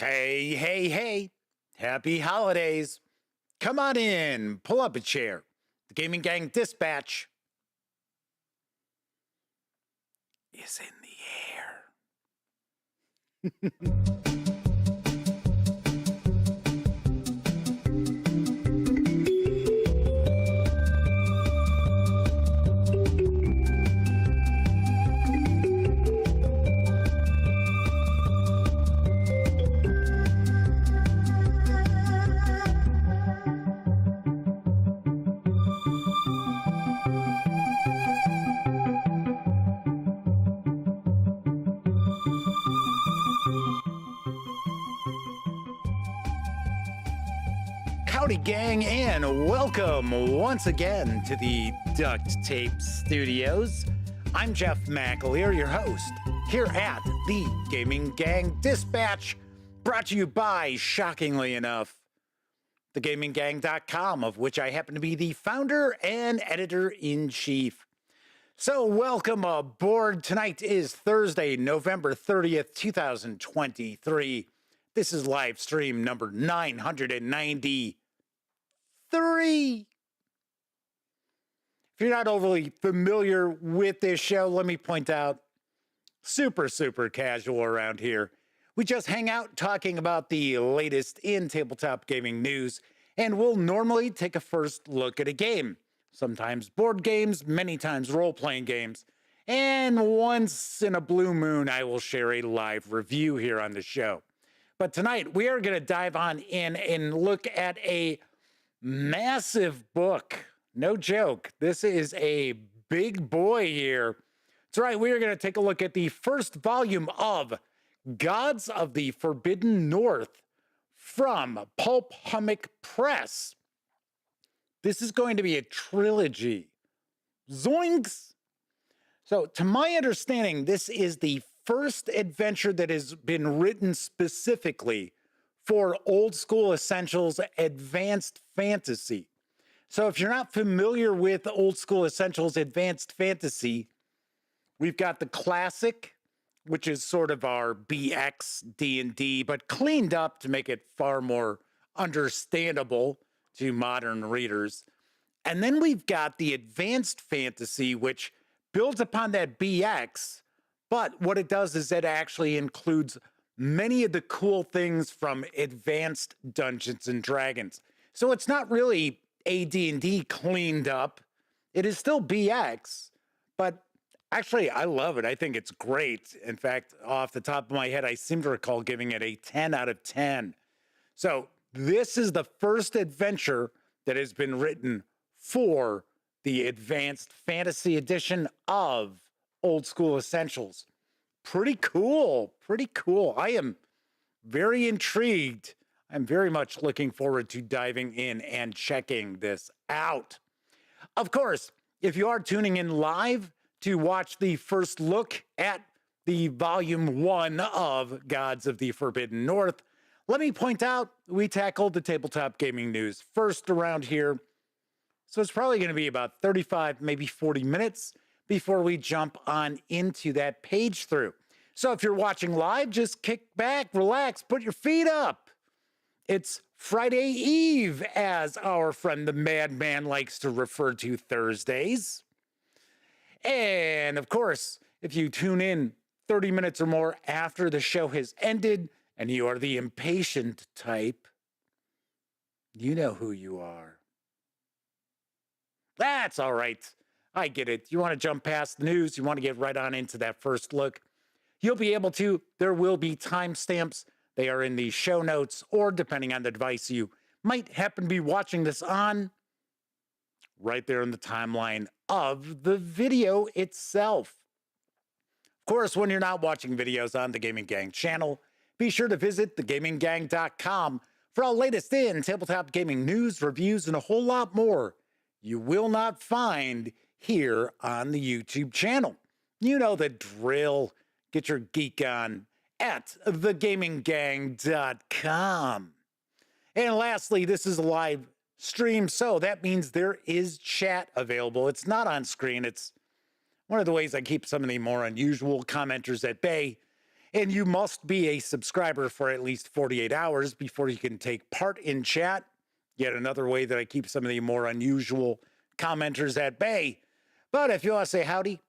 Hey, hey, hey. Happy holidays. Come on in, pull up a chair. The Gaming Gang Dispatch is in the air. Howdy, gang, and welcome once again to the Duct Tape Studios. I'm Jeff McAleer, your host, here at the Gaming Gang Dispatch, brought to you by, shockingly enough, thegaminggang.com, of which I happen to be the founder and editor-in-chief. So welcome aboard. Tonight is Thursday, November 30th, 2023. This is live stream number 993. If you're not overly familiar with this show, let me point out, super casual around here. We just hang out talking about the latest in tabletop gaming news, and we'll normally take a first look at a game. Sometimes board games, many times role-playing games, and once in a blue moon, I will share a live review here on the show. But tonight, we are going to dive on in and look at a massive book. No joke. This is a big boy here. That's right. We are going to take a look at the first volume of Gods of the Forbidden North from Pulp Hummock Press. This is going to be a trilogy. Zoinks! So, to my understanding, this is the first adventure that has been written specifically for Old School Essentials Advanced Fantasy. So if you're not familiar with Old School Essentials Advanced Fantasy, we've got the classic, which is sort of our BX D&D, but cleaned up to make it far more understandable to modern readers. And then we've got the Advanced Fantasy, which builds upon that BX, but what it does is it actually includes many of the cool things from Advanced Dungeons and Dragons. So it's not really AD&D cleaned up. It is still BX, but actually I love it. I think it's great. In fact, off the top of my head, I seem to recall giving it a 10 out of 10. So this is the first adventure that has been written for the Advanced Fantasy edition of Old School Essentials. Pretty cool. I am very intrigued. I'm very much looking forward to diving in and checking this out. Of course, if you are tuning in live to watch the first look at the volume 1 of Gods of the Forbidden North, let me point out we tackled the tabletop gaming news first around here. So it's probably going to be about 35, maybe 40 minutes before we jump on into that page through. So if you're watching live, just kick back, relax, put your feet up. It's Friday Eve, as our friend the Madman likes to refer to Thursdays. And of course, if you tune in 30 minutes or more after the show has ended and you are the impatient type, you know who you are. That's all right. I get it. You want to jump past the news. You want to get right on into that first look. You'll be able to. There will be timestamps. They are in the show notes, or depending on the device you might happen to be watching this on, right there in the timeline of the video itself. Of course, when you're not watching videos on the Gaming Gang channel, be sure to visit thegaminggang.com for all latest in tabletop gaming news, reviews, and a whole lot more you will not find here on the YouTube channel. You know the drill. Get your geek on at thegaminggang.com. And lastly, this is a live stream, so that means there is chat available. It's not on screen. It's one of the ways I keep some of the more unusual commenters at bay. And you must be a subscriber for at least 48 hours before you can take part in chat. Yet another way that I keep some of the more unusual commenters at bay. But if you want to say howdy,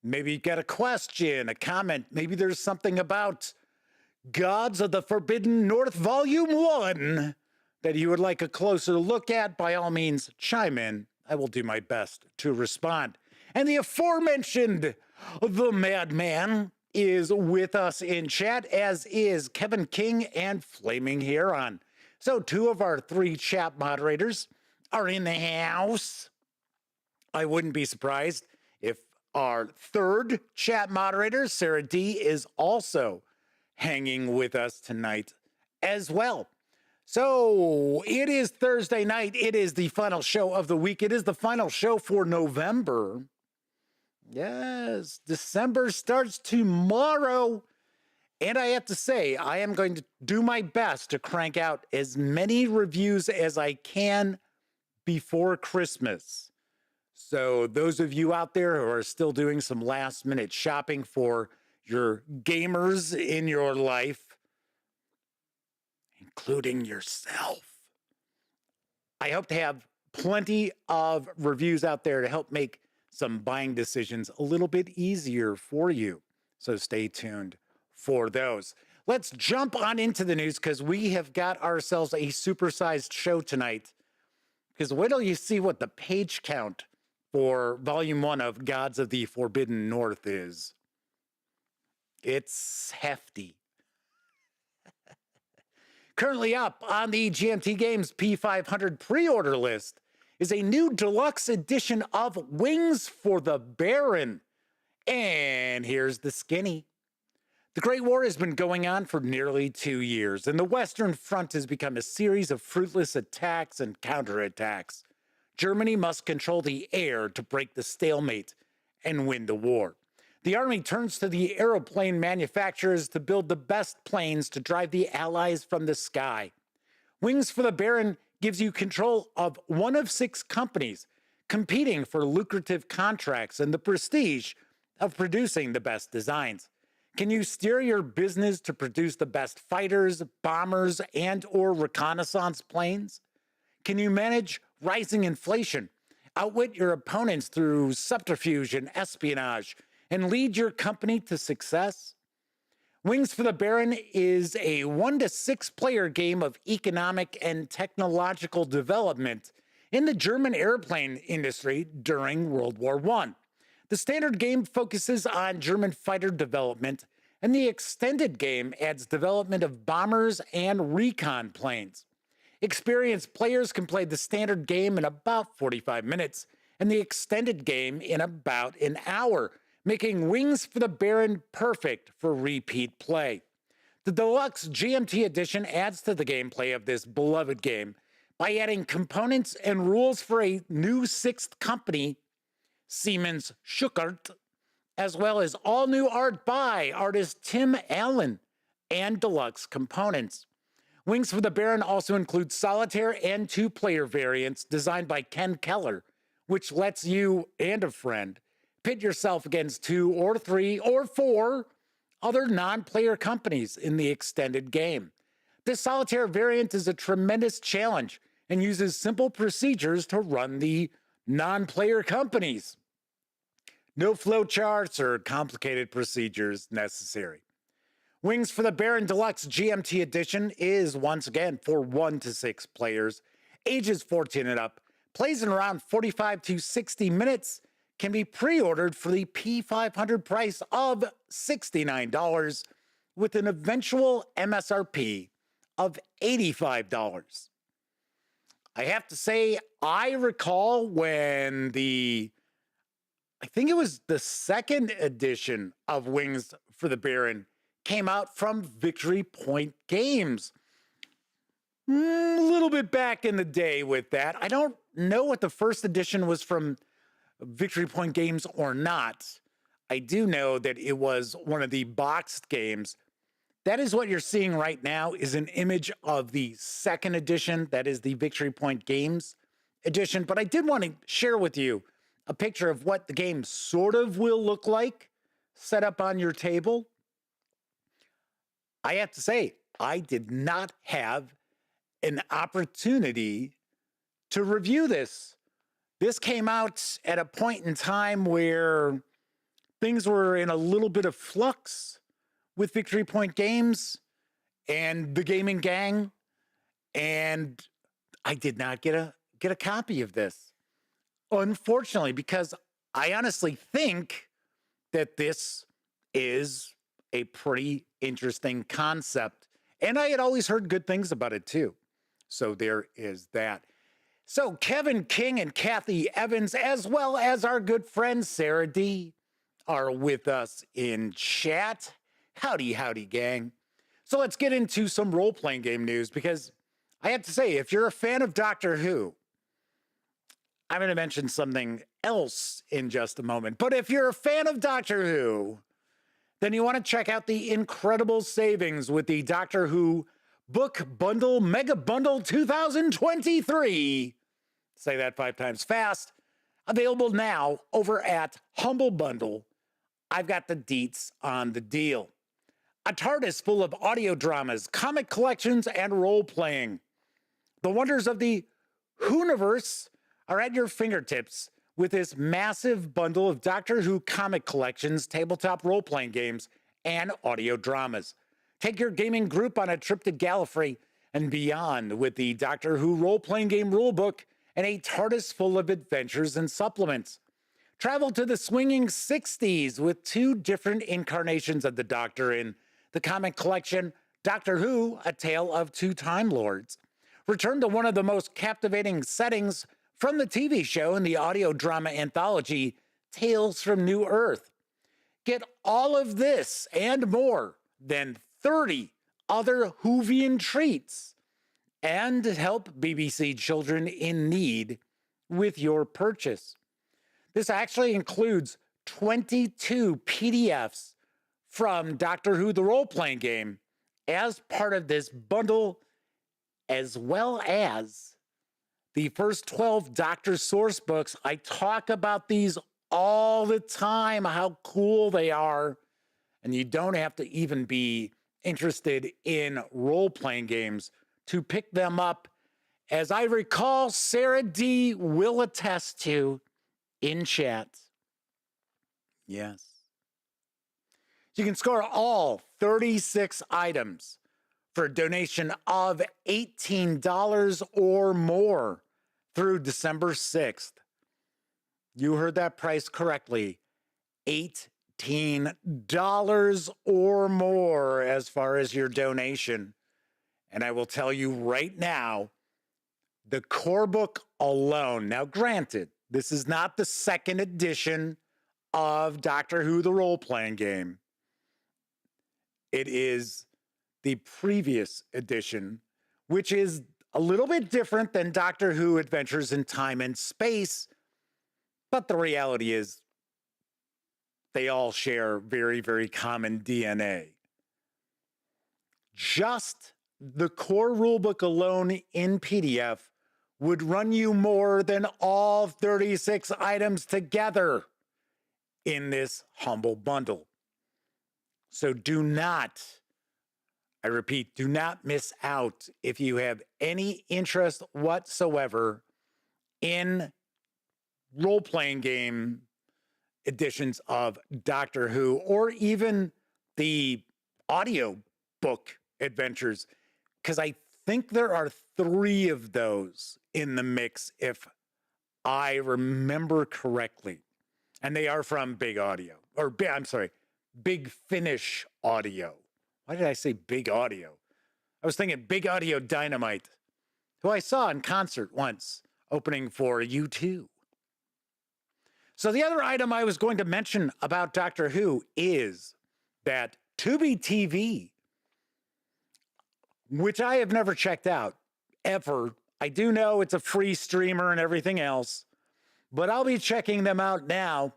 maybe you got a question, a comment, maybe there's something about Gods of the Forbidden North Volume 1 that you would like a closer look at, by all means, chime in. I will do my best to respond. And the aforementioned The Madman is with us in chat, as is Kevin King and Flaming Heron. So 2 of our 3 chat moderators are in the house. I wouldn't be surprised if our 3rd chat moderator, Sarah D, is also hanging with us tonight as well. So it is Thursday night. It is the final show of the week. It is the final show for November. Yes, December starts tomorrow. And I have to say, I am going to do my best to crank out as many reviews as I can before Christmas. So those of you out there who are still doing some last minute shopping for your gamers in your life, including yourself, I hope to have plenty of reviews out there to help make some buying decisions a little bit easier for you. So stay tuned for those. Let's jump on into the news, because we have got ourselves a supersized show tonight. Because wait till you see what the page count for Volume 1 of Gods of the Forbidden North is. It's hefty. Currently up on the GMT Games P500 pre-order list is a new deluxe edition of Wings for the Baron. And here's the skinny. The Great War has been going on for nearly 2 years, and the Western Front has become a series of fruitless attacks and counterattacks. Germany must control the air to break the stalemate and win the war. The army turns to the aeroplane manufacturers to build the best planes to drive the Allies from the sky. Wings for the Baron gives you control of one of 6 companies competing for lucrative contracts and the prestige of producing the best designs. Can you steer your business to produce the best fighters, bombers, and/or reconnaissance planes? Can you manage rising inflation, outwit your opponents through subterfuge and espionage, and lead your company to success? Wings for the Baron is a 1 to 6 player game of economic and technological development in the German airplane industry during World War I. The standard game focuses on German fighter development, and the extended game adds development of bombers and recon planes. Experienced players can play the standard game in about 45 minutes and the extended game in about an hour, making Wings for the Baron perfect for repeat play. The deluxe GMT edition adds to the gameplay of this beloved game by adding components and rules for a new 6th company, Siemens Schuckert, as well as all new art by artist Tim Allen and deluxe components. Wings for the Baron also includes solitaire and 2-player variants designed by Ken Keller, which lets you and a friend pit yourself against 2 or 3 or 4 other non-player companies in the extended game. This solitaire variant is a tremendous challenge and uses simple procedures to run the non-player companies. No flowcharts or complicated procedures necessary. Wings for the Baron Deluxe GMT Edition is once again for 1 to 6 players, ages 14 and up, plays in around 45 to 60 minutes, can be pre-ordered for the P500 price of $69 with an eventual MSRP of $85. I have to say, I recall when I think it was the 2nd edition of Wings for the Baron came out from Victory Point Games. A little bit back in the day with that. I don't know what the 1st edition was from Victory Point Games or not. I do know that it was one of the boxed games. That is what you're seeing right now, is an image of the 2nd edition. That is the Victory Point Games edition. But I did want to share with you a picture of what the game sort of will look like set up on your table. I have to say, I did not have an opportunity to review this. This came out at a point in time where things were in a little bit of flux with Victory Point Games and the gaming gang, and I did not get a copy of this. Unfortunately, because I honestly think that this is a pretty interesting concept, and I had always heard good things about it too. So there is that. So Kevin King and Kathy Evans, as well as our good friend Sarah D, are with us in chat. Howdy, howdy, gang. So let's get into some role-playing game news, because I have to say, if you're a fan of Doctor Who, I'm going to mention something else in just a moment. But if you're a fan of Doctor Who, then you want to check out the incredible savings with the Doctor Who Book Bundle Mega Bundle 2023. Say that 5 times fast. Available now over at Humble Bundle. I've got the deets on the deal. A TARDIS full of audio dramas, comic collections, and role-playing. The wonders of the Whoniverse are at your fingertips with this massive bundle of Doctor Who comic collections, tabletop role-playing games, and audio dramas. Take your gaming group on a trip to Gallifrey and beyond with the Doctor Who role-playing game rulebook and a TARDIS full of adventures and supplements. Travel to the swinging 60s with 2 different incarnations of the Doctor in the comic collection Doctor Who, A Tale of Two Time Lords. Return to one of the most captivating settings from the TV show in the audio drama anthology Tales from New Earth. Get all of this and more than 30 other Whovian treats, and help BBC children in need with your purchase. This actually includes 22 PDFs from Doctor Who the role-playing game as part of this bundle, as well as the first 12 Doctor source books. I talk about these all the time, how cool they are, and you don't have to even be interested in role-playing games to pick them up, as I recall Sarah D will attest to in chat. Yes. You can score all 36 items for a donation of $18 or more through December 6th. You heard that price correctly. $18 or more as far as your donation. And I will tell you right now, the core book alone, now granted, this is not the second edition of Doctor Who the role-playing game. It is the previous edition, which is a little bit different than Doctor Who Adventures in Time and Space, but the reality is they all share very, very common DNA. Just the core rulebook alone in PDF would run you more than all 36 items together in this humble bundle. So do not, I repeat, do not miss out if you have any interest whatsoever in role-playing game editions of Doctor Who, or even the audio book adventures, because I think there are 3 of those in the mix, if I remember correctly. And they are from Big Audio, or I'm sorry, Big Finish Audio. Why did I say Big Audio? I was thinking Big Audio Dynamite, who I saw in concert once, opening for U2. So the other item I was going to mention about Doctor Who is that Tubi TV, which I have never checked out, ever. I do know it's a free streamer and everything else, but I'll be checking them out now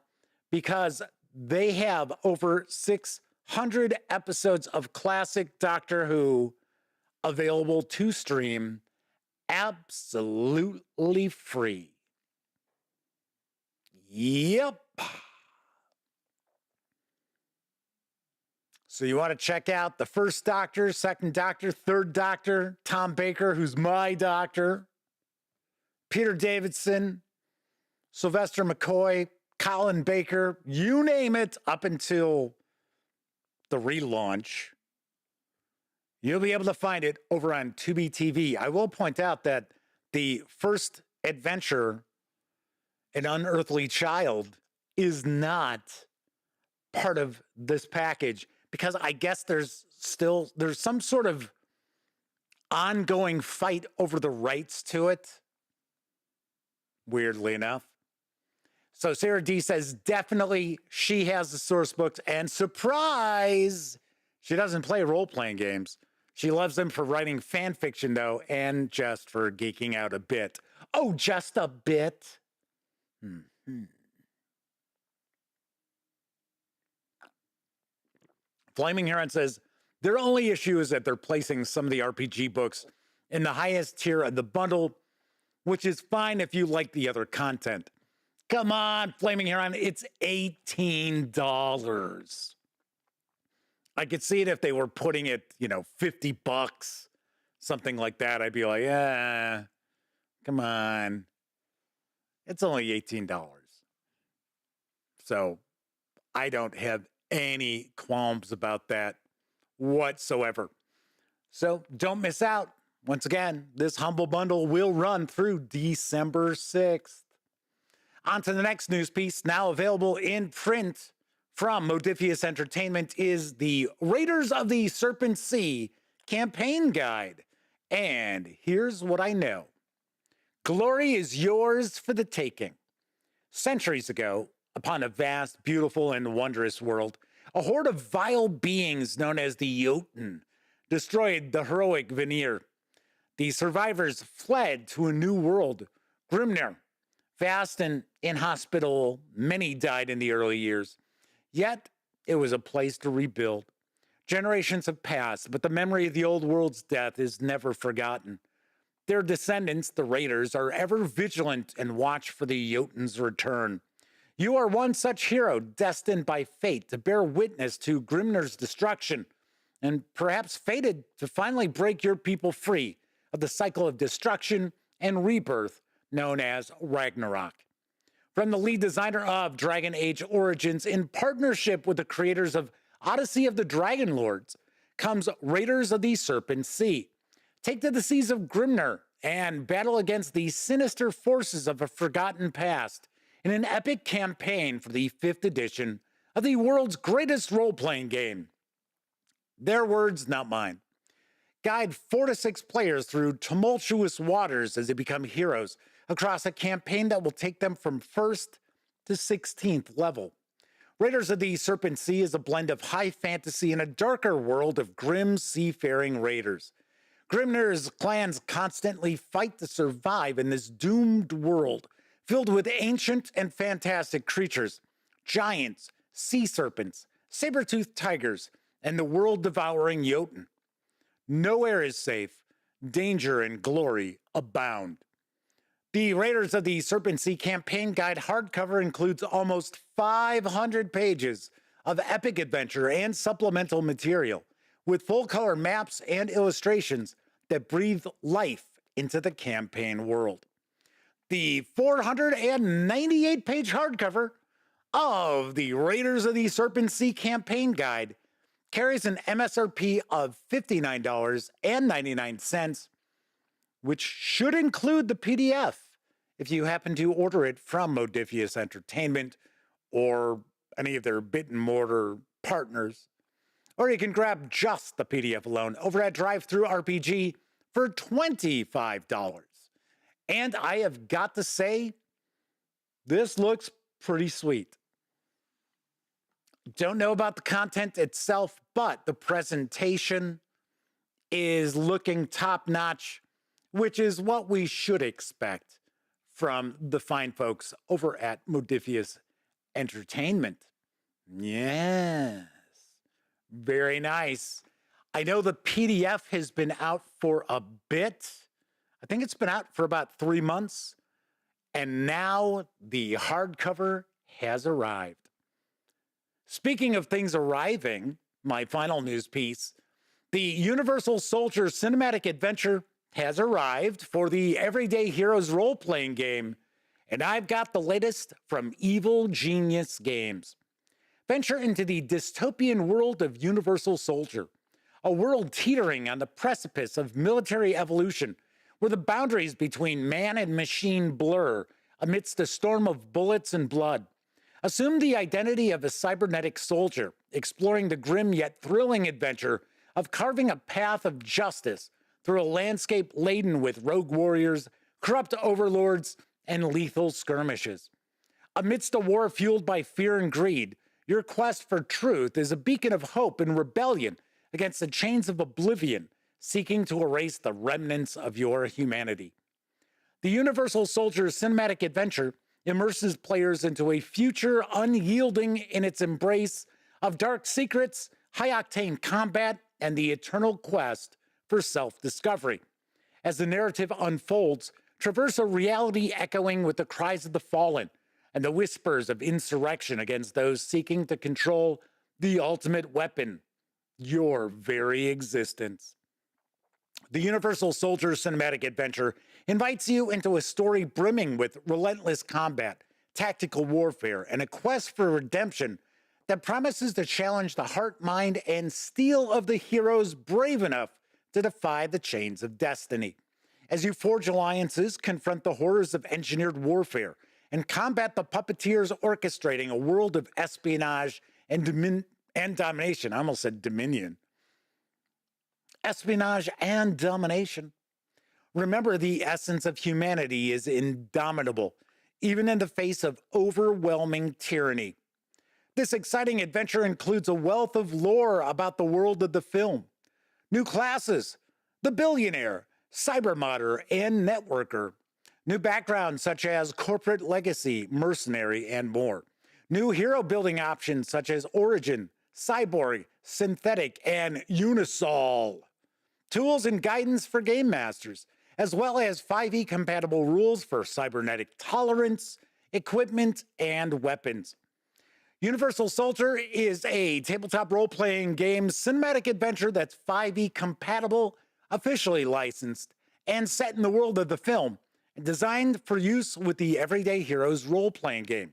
because they have over 600 episodes of classic Doctor Who available to stream absolutely free. Yep. So you want to check out the first Doctor, second Doctor, third Doctor, Tom Baker, who's my doctor, Peter Davidson, Sylvester McCoy, Colin Baker, you name it, up until the relaunch. You'll be able to find it over on Tubi TV. I will point out that the first adventure, An Unearthly Child, is not part of this package because I guess there's some sort of ongoing fight over the rights to it, weirdly enough. So Sarah D says, definitely she has the source books, and surprise, she doesn't play role-playing games. She loves them for writing fan fiction, though, and just for geeking out a bit. Oh, just a bit? Flaming Heron says, their only issue is that they're placing some of the RPG books in the highest tier of the bundle, which is fine if you like the other content. Come on, Flaming Heron, it's $18. I could see it if they were putting it, $50, something like that. I'd be like, yeah, come on. It's only $18. So I don't have any qualms about that whatsoever. So don't miss out. Once again, this humble bundle will run through December 6th. On to the next news piece, now available in print from Modiphius Entertainment, is the Raiders of the Serpent Sea campaign guide. And here's what I know. Glory is yours for the taking. Centuries ago, upon a vast, beautiful, and wondrous world, a horde of vile beings known as the Jotun destroyed the heroic Vanir. The survivors fled to a new world, Grimnir. Fast and inhospitable, many died in the early years. Yet, it was a place to rebuild. Generations have passed, but the memory of the old world's death is never forgotten. Their descendants, the Raiders, are ever vigilant and watch for the Jotun's return. You are one such hero destined by fate to bear witness to Grimnir's destruction, and perhaps fated to finally break your people free of the cycle of destruction and rebirth known as Ragnarok. From the lead designer of Dragon Age Origins, in partnership with the creators of Odyssey of the Dragon Lords, comes Raiders of the Serpent Sea. Take to the seas of Grimnir and battle against the sinister forces of a forgotten past in an epic campaign for the 5th edition of the world's greatest role-playing game. Their words, not mine. Guide 4 to 6 players through tumultuous waters as they become heroes across a campaign that will take them from 1st to 16th level. Raiders of the Serpent Sea is a blend of high fantasy and a darker world of grim seafaring raiders. Grimnir's clans constantly fight to survive in this doomed world filled with ancient and fantastic creatures, giants, sea serpents, saber-toothed tigers, and the world-devouring Jotun. Nowhere is safe. Danger and glory abound. The Raiders of the Serpent Sea campaign guide hardcover includes almost 500 pages of epic adventure and supplemental material, with full-color maps and illustrations that breathe life into the campaign world. The 498-page hardcover of the Raiders of the Serpent Sea campaign guide carries an MSRP of $59.99, which should include the PDF if you happen to order it from Modiphius Entertainment or any of their bit and mortar partners. Or you can grab just the PDF alone over at DriveThruRPG for $25. And I have got to say, this looks pretty sweet. Don't know about the content itself, but the presentation is looking top-notch, which is what we should expect from the fine folks over at Modiphius Entertainment. Yes, very nice. I know the PDF has been out for a bit. I think it's been out for about 3 months. And now the hardcover has arrived. Speaking of things arriving, my final news piece. The Universal Soldier Cinematic Adventure has arrived for the Everyday Heroes role-playing game, and I've got the latest from Evil Genius Games. Venture into the dystopian world of Universal Soldier, a world teetering on the precipice of military evolution, where the boundaries between man and machine blur amidst a storm of bullets and blood. Assume the identity of a cybernetic soldier, exploring the grim yet thrilling adventure of carving a path of justice through a landscape laden with rogue warriors, corrupt overlords, and lethal skirmishes. Amidst a war fueled by fear and greed, your quest for truth is a beacon of hope and rebellion against the chains of oblivion, seeking to erase the remnants of your humanity. The Universal Soldier Cinematic Adventure immerses players into a future unyielding in its embrace of dark secrets, high-octane combat, and the eternal quest for self-discovery. As the narrative unfolds, traverse a reality echoing with the cries of the fallen and the whispers of insurrection against those seeking to control the ultimate weapon, your very existence. The Universal Soldier Cinematic Adventure invites you into a story brimming with relentless combat, tactical warfare, and a quest for redemption that promises to challenge the heart, mind, and steel of the heroes brave enough to defy the chains of destiny. As you forge alliances, confront the horrors of engineered warfare, and combat the puppeteers orchestrating a world of espionage and domination. I almost said dominion. Espionage and domination. Remember, the essence of humanity is indomitable, even in the face of overwhelming tyranny. This exciting adventure includes a wealth of lore about the world of the film. New classes, the billionaire, cybermodder, and networker. New backgrounds such as corporate legacy, mercenary, and more. New hero building options such as origin, cyborg, synthetic, and unisol. Tools and guidance for game masters, as well as 5e compatible rules for cybernetic tolerance, equipment, and weapons. Universal Soldier is a tabletop role-playing game cinematic adventure that's 5e compatible, officially licensed, and set in the world of the film, and designed for use with the Everyday Heroes role-playing game.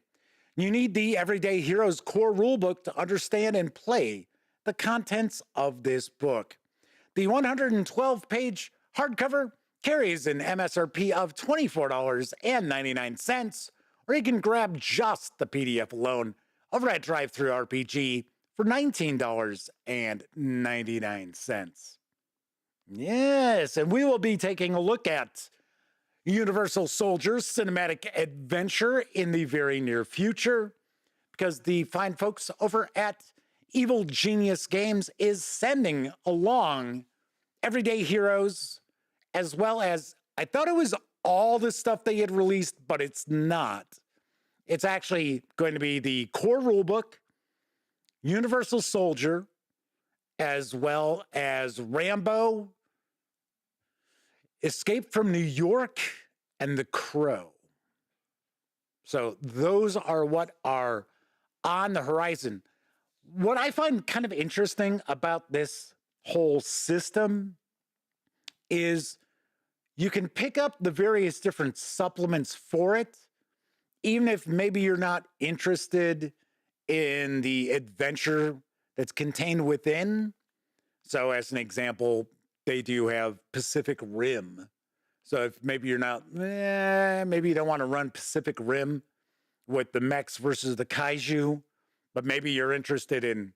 You need the Everyday Heroes core rulebook to understand and play the contents of this book. The 112-page hardcover carries an MSRP of $24.99, or you can grab just the PDF alone over at DriveThruRPG for $19.99. Yes, and we will be taking a look at Universal Soldier Cinematic Adventure in the very near future, because the fine folks over at Evil Genius Games is sending along Everyday Heroes, as well as, I thought it was all the stuff they had released, but it's not. It's actually going to be the core rulebook, Universal Soldier, as well as Rambo, Escape from New York, and The Crow. So those are what are on the horizon. What I find kind of interesting about this whole system is you can pick up the various different supplements for it, even if maybe you're not interested in the adventure that's contained within. So as an example, they do have Pacific Rim. So if maybe you're not, maybe you don't want to run Pacific Rim with the mechs versus the kaiju, but maybe you're interested in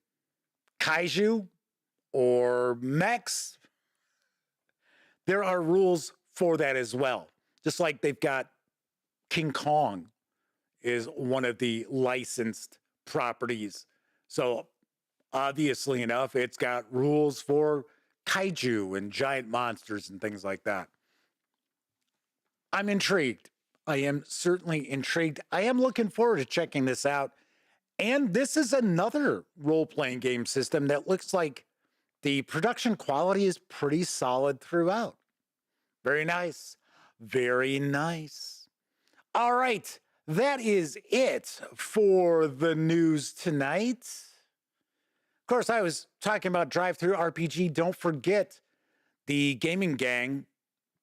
kaiju or mechs. There are rules for that as well. Just like they've got King Kong is one of the licensed properties. So obviously enough, it's got rules for kaiju and giant monsters and things like that. I'm intrigued. I am certainly intrigued. I am looking forward to checking this out. And this is another role-playing game system that looks like the production quality is pretty solid throughout. Very nice. Very nice. All right. That is it for the news tonight. course, I was talking about DriveThruRPG. Don't forget the Gaming Gang,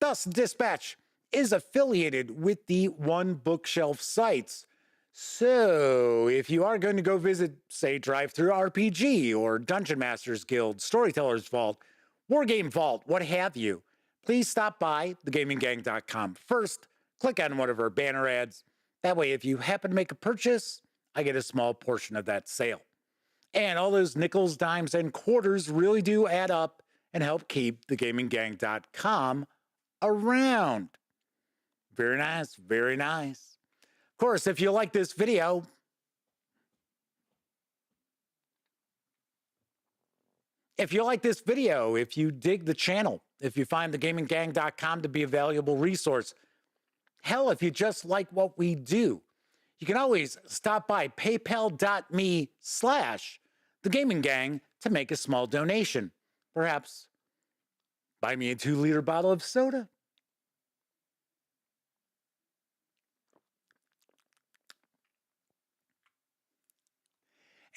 thus Dispatch, is affiliated with the One Bookshelf sites. So if you are going to go visit, say, DriveThruRPG or Dungeon Masters Guild, Storyteller's Vault, Wargame Vault, what have you, please stop by thegaminggang.com. First, click on one of our banner ads. That way, if you happen to make a purchase, I get a small portion of that sale. And all those nickels, dimes, and quarters really do add up and help keep thegaminggang.com around. Very nice, very nice. Of course, if you like this video, if you dig the channel, if you find thegaminggang.com to be a valuable resource, hell, if you just like what we do, you can always stop by paypal.me/thegaminggang to make a small donation. Perhaps buy me a 2-liter bottle of soda.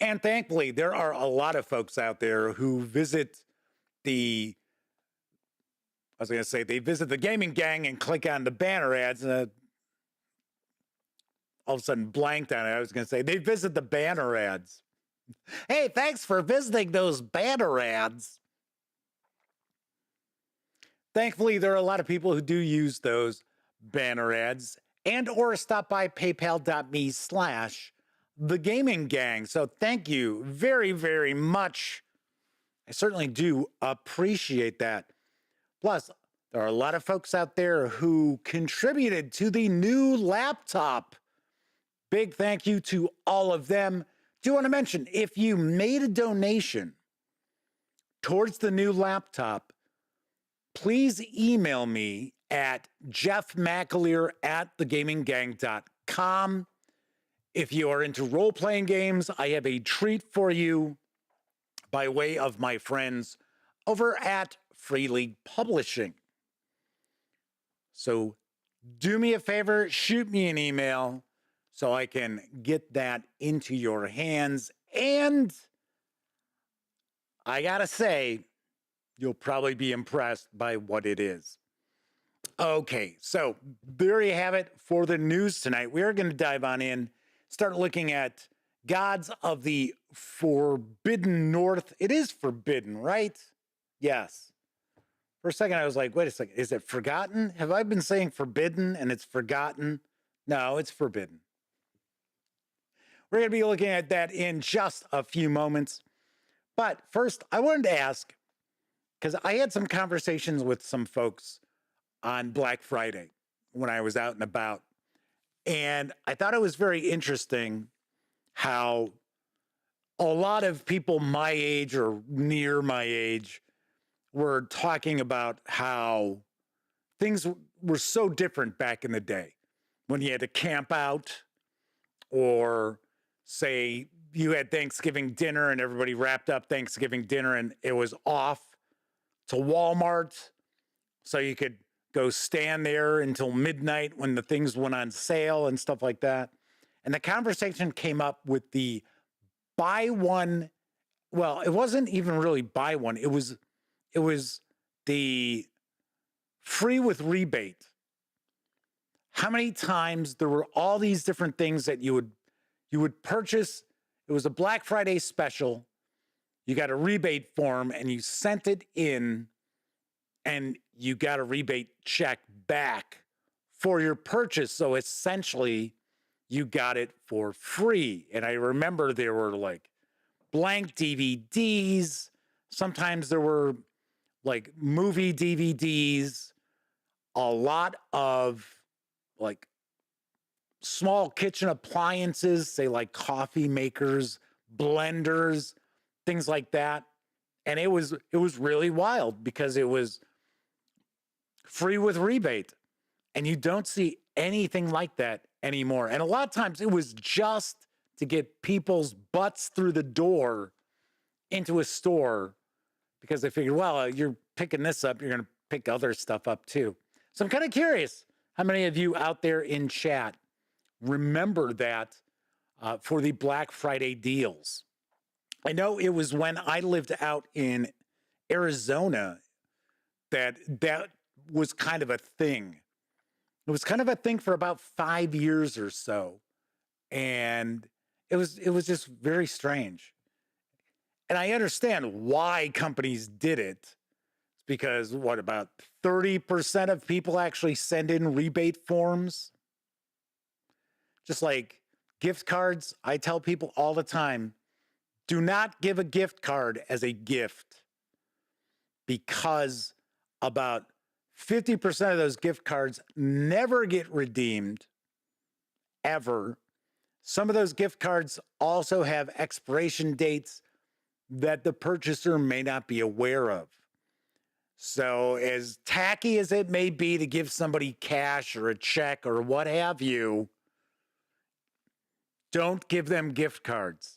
And thankfully, there are a lot of folks out there who visit they visit the Gaming Gang and click on the banner ads. All of a sudden blanked on it. I was going to say, they visit the banner ads. Hey, thanks for visiting those banner ads. Thankfully, there are a lot of people who do use those banner ads and or stop by paypal.me/thegaminggang. So thank you very, very much. I certainly do appreciate that. Plus, there are a lot of folks out there who contributed to the new laptop. Big thank you to all of them. Do want to mention, if you made a donation towards the new laptop, please email me at jeffmcaleer@thegaminggang.com. If you are into role-playing games, I have a treat for you by way of my friends over at Free League Publishing. So do me a favor, shoot me an email so I can get that into your hands. And I gotta say, you'll probably be impressed by what it is. Okay, so there you have it for the news tonight. We are going to dive on in, start looking at Gods of the Forbidden North. It is forbidden, right? Yes. For a second, I was like, wait a second, is it forgotten? Have I been saying forbidden and it's forgotten? No, it's forbidden. We're going to be looking at that in just a few moments. But first, I wanted to ask, because I had some conversations with some folks on Black Friday when I was out and about. And I thought it was very interesting how a lot of people my age or near my age were talking about how things were so different back in the day when you had to camp out, or say you had Thanksgiving dinner and everybody wrapped up Thanksgiving dinner and it was off to Walmart so you could go stand there until midnight when the things went on sale and stuff like that. And the conversation came up with the buy one. Well, it wasn't even really buy one. It was the free with rebate. How many times there were all these different things that you would purchase. It was a Black Friday special. You got a rebate form and you sent it in and you got a rebate check back for your purchase. So essentially you got it for free. And I remember there were like blank DVDs. Sometimes there were like movie DVDs, a lot of like small kitchen appliances, say like coffee makers, blenders, things like that. And it was really wild because it was free with rebate. And you don't see anything like that anymore. And a lot of times it was just to get people's butts through the door into a store because they figured, well, you're picking this up, you're going to pick other stuff up too. So I'm kind of curious how many of you out there in chat remember that for the Black Friday deals. I know it was when I lived out in Arizona that was kind of a thing. It was kind of a thing for about 5 years or so. And it was just very strange. And I understand why companies did it. It's because what, about 30% of people actually send in rebate forms? Just like gift cards, I tell people all the time, do not give a gift card as a gift, because about 50% of those gift cards never get redeemed, ever. Some of those gift cards also have expiration dates that the purchaser may not be aware of. So as tacky as it may be to give somebody cash or a check or what have you, don't give them gift cards.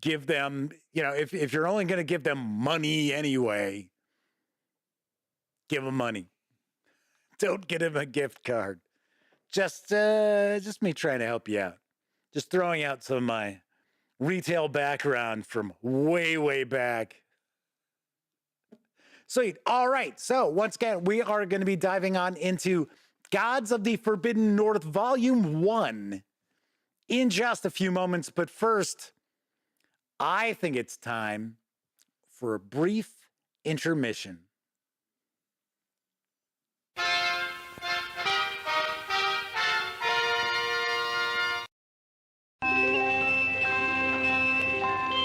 Give them, if you're only going to give them money anyway, give them money. Don't get them a gift card. Just me trying to help you out. Just throwing out some of my retail background from way, way back. Sweet. All right. So once again, we are going to be diving on into Gods of the Forbidden North Volume 1 in just a few moments. But first, I think it's time for a brief intermission.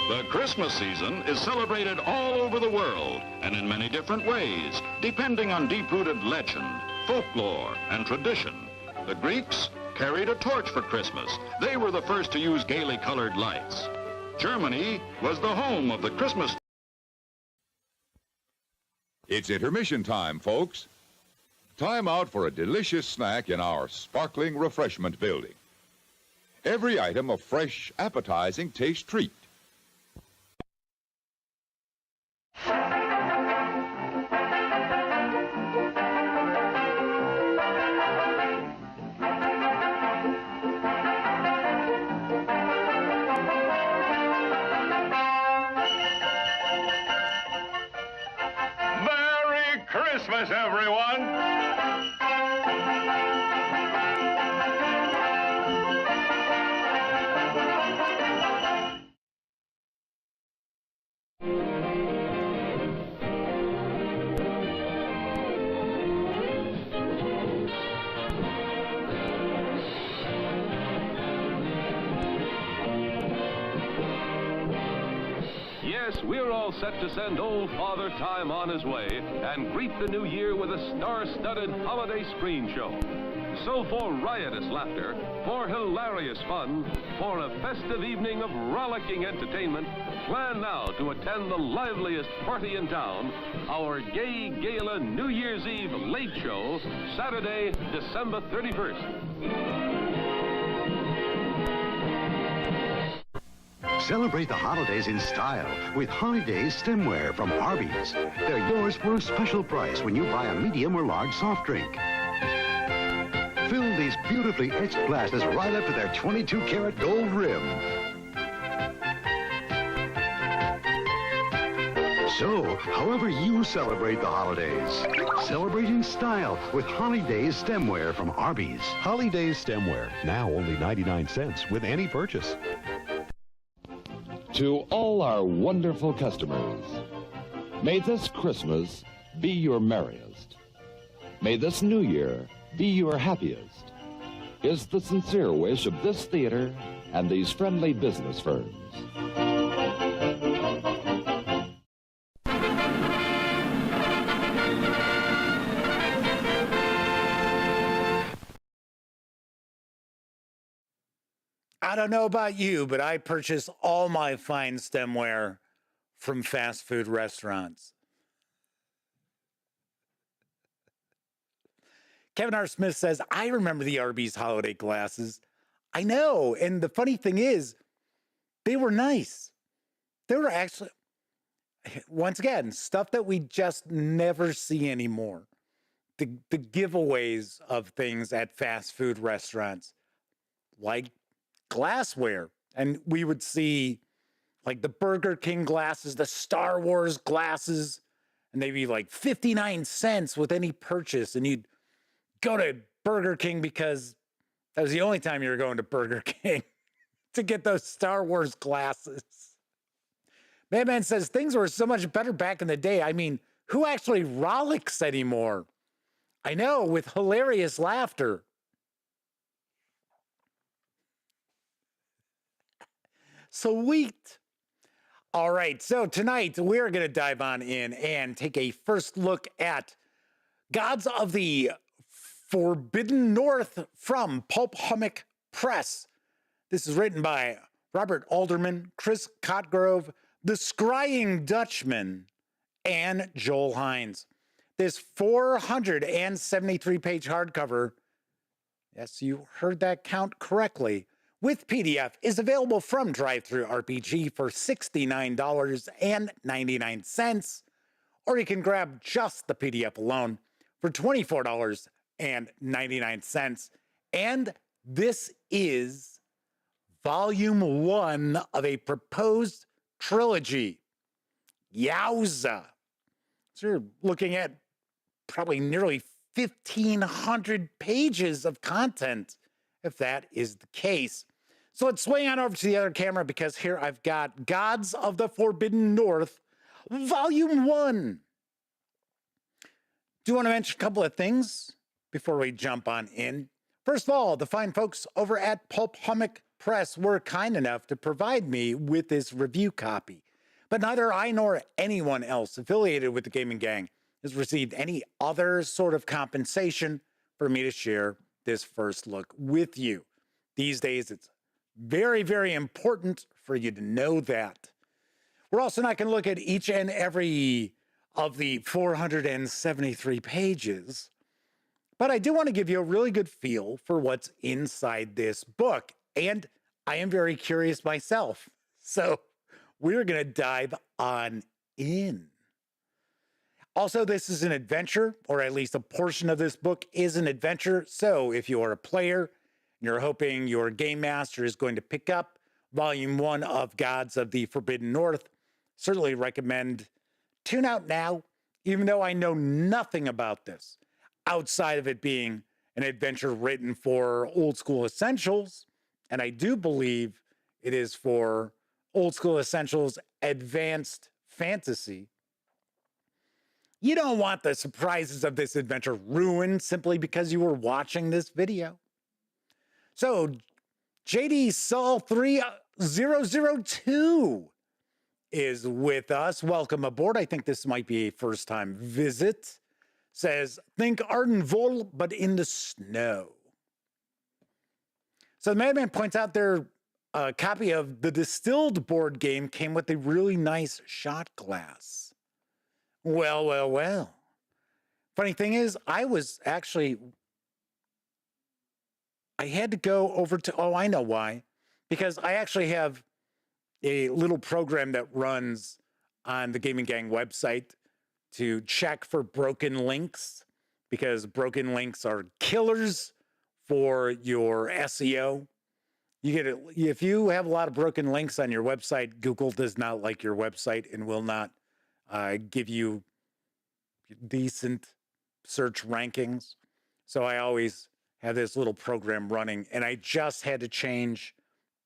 The Christmas season is celebrated all over the world and in many different ways, depending on deep-rooted legend, folklore, and tradition. The Greeks carried a torch for Christmas. They were the first to use gaily colored lights. Germany was the home of the Christmas. It's intermission time, folks. Time out for a delicious snack in our sparkling refreshment building. Every item a fresh, appetizing taste treat. Merry Christmas, everyone! Yes, we're all set to send old Father Time on his way and greet the new year with a star-studded holiday screen show. So for riotous laughter, for hilarious fun, for a festive evening of rollicking entertainment, plan now to attend the liveliest party in town, our Gay Gala New Year's Eve late show, Saturday, December 31st. Celebrate the holidays in style with Holidays stemware from Arby's. They're yours for a special price when you buy a medium or large soft drink. Fill these beautifully etched glasses right up to their 22-karat gold rim. So, however you celebrate the holidays, celebrate in style with Holidays stemware from Arby's. Holidays stemware, now only 99 cents with any purchase. To all our wonderful customers, may this Christmas be your merriest. May this New Year be your happiest, is the sincere wish of this theater and these friendly business firms. I don't know about you, but I purchase all my fine stemware from fast food restaurants. Kevin R. Smith says, I remember the Arby's holiday glasses. I know. And the funny thing is, they were nice. They were actually, once again, stuff that we just never see anymore. The giveaways of things at fast food restaurants, like glassware. And we would see like the Burger King glasses, the Star Wars glasses, and they'd be like 59 cents with any purchase. And you'd go to Burger King because that was the only time you were going to Burger King to get those Star Wars glasses. Madman says things were so much better back in the day. I mean, who actually rollicks anymore? I know, with hilarious laughter. Sweet. All right, so tonight we're going to dive on in and take a first look at Gods of the Forbidden North from Pulp Hummock Press. This is written by Robert Alderman, Chris Cotgrove, The Scrying Dutchman, and Joel Hines. This 473-page hardcover, yes, you heard that count correctly, with PDF is available from DriveThruRPG for $69.99, or you can grab just the PDF alone for $24.99. And this is Volume 1 of a proposed trilogy. Yowza. So you're looking at probably nearly 1,500 pages of content, if that is the case. So let's swing on over to the other camera, because here I've got Gods of the Forbidden North, Volume 1. Do want to mention a couple of things before we jump on in. First of all, the fine folks over at Pulp Hummock Press were kind enough to provide me with this review copy. But neither I nor anyone else affiliated with the Gaming Gang has received any other sort of compensation for me to share this first look with you. These days, it's very, very important for you to know that. We're also not going to look at each and every of the 473 pages, but I do want to give you a really good feel for what's inside this book. And I am very curious myself. So we're going to dive on in. Also, this is an adventure, or at least a portion of this book is an adventure. So if you're a player and you're hoping your game master is going to pick up Volume 1 of Gods of the Forbidden North, certainly recommend tune out now, even though I know nothing about this, outside of it being an adventure written for old school essentials. And I do believe it is for old school essentials advanced fantasy. You don't want the surprises of this adventure ruined simply because you were watching this video. So, JD Saul 3002 is with us. Welcome aboard. I think this might be a first-time visit. Says, think Ardenvoll, but in the snow. So the Madman points out their copy of the Distilled board game came with a really nice shot glass. Well, well, well. Funny thing is, I had to go over to, oh, I know why. Because I actually have a little program that runs on the Gaming Gang website to check for broken links, because broken links are killers for your SEO. You get it. If you have a lot of broken links on your website, Google does not like your website and will not give you decent search rankings. So I always have this little program running, and I just had to change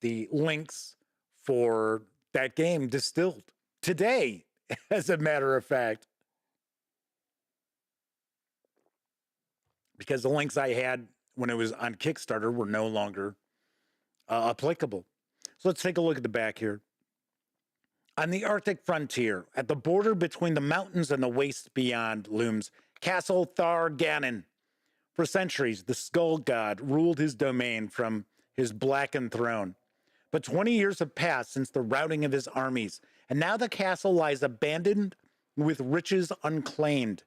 the links for that game, Distilled, today, as a matter of fact. Because the links I had when it was on Kickstarter were no longer applicable. So let's take a look at the back here. On the Arctic frontier, at the border between the mountains and the wastes beyond, looms Castle Tharganon. For centuries, the Skull God ruled his domain from his blackened throne. But 20 years have passed since the routing of his armies, and now the castle lies abandoned with riches unclaimed.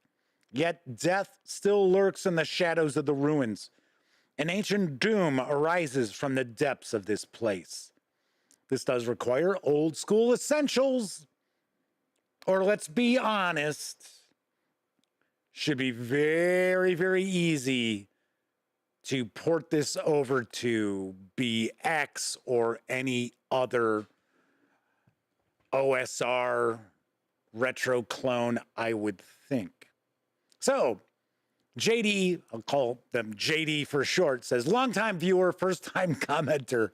Yet death still lurks in the shadows of the ruins. An ancient doom arises from the depths of this place. This does require old school essentials, or let's be honest, should be very, very easy to port this over to BX or any other OSR retro clone, I would think. So, JD, I'll call them JD for short, says, longtime viewer, first-time commenter,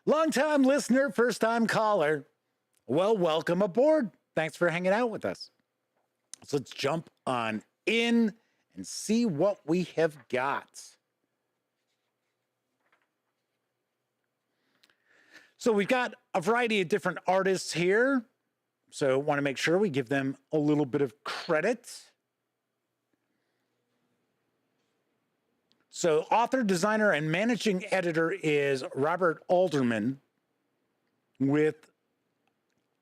longtime listener, first-time caller. Well, welcome aboard. Thanks for hanging out with us. So let's jump on in and see what we have got. So we've got a variety of different artists here. So want to make sure we give them a little bit of credit. So author, designer, and managing editor is Robert Alderman, with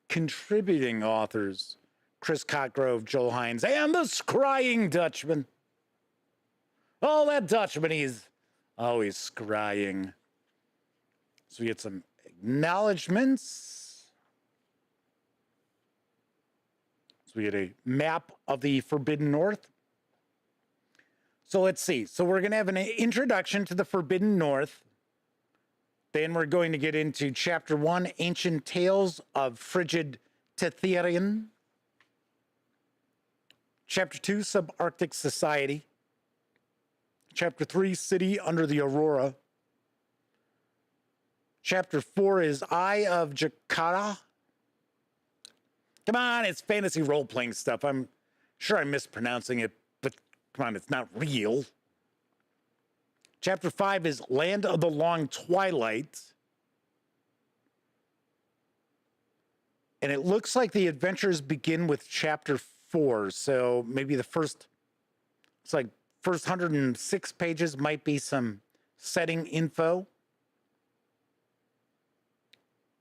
contributing authors Chris Cotgrove, Joel Hines, and the Scrying Dutchman. Oh, that Dutchman, he's always scrying. So we get some acknowledgments. So we get a map of the Forbidden North. So let's see. So we're going to have an introduction to the Forbidden North. Then we're going to get into Chapter 1, Ancient Tales of Frigid Tetherian. Chapter 2, Subarctic Society. Chapter 3, City Under the Aurora. Chapter 4 is Eye of Jakarta. Come on, it's fantasy role-playing stuff. I'm sure I'm mispronouncing it, but come on, it's not real. Chapter 5 is Land of the Long Twilight. And it looks like the adventures begin with Chapter 4. So maybe the first, it's like first 106 pages might be some setting info.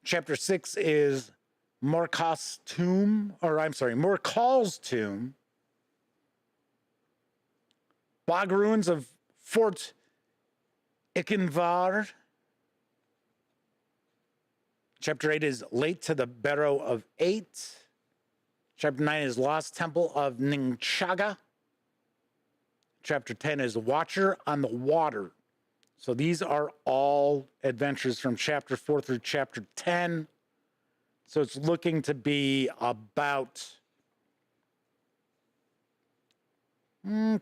Chapter 6 is Morkal's Tomb. Bog ruins of Fort Ikenvar. Chapter 8 is Late to the Barrow of 8. Chapter 9 is Lost Temple of Ningchaga. Chapter 10 is Watcher on the Water. So these are all adventures from Chapter 4 through Chapter 10. So it's looking to be about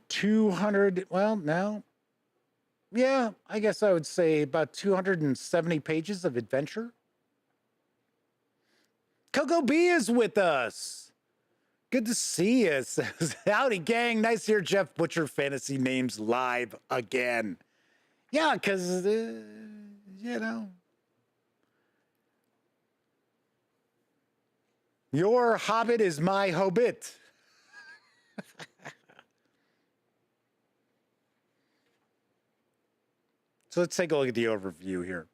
200, well, no. Yeah, I guess I would say about 270 pages of adventure. Coco B is with us. Good to see you. Howdy, gang. Nice to hear Jeff Butcher Fantasy Names live again. Yeah, because, you know, your hobbit is my hobbit. So let's take a look at the overview here.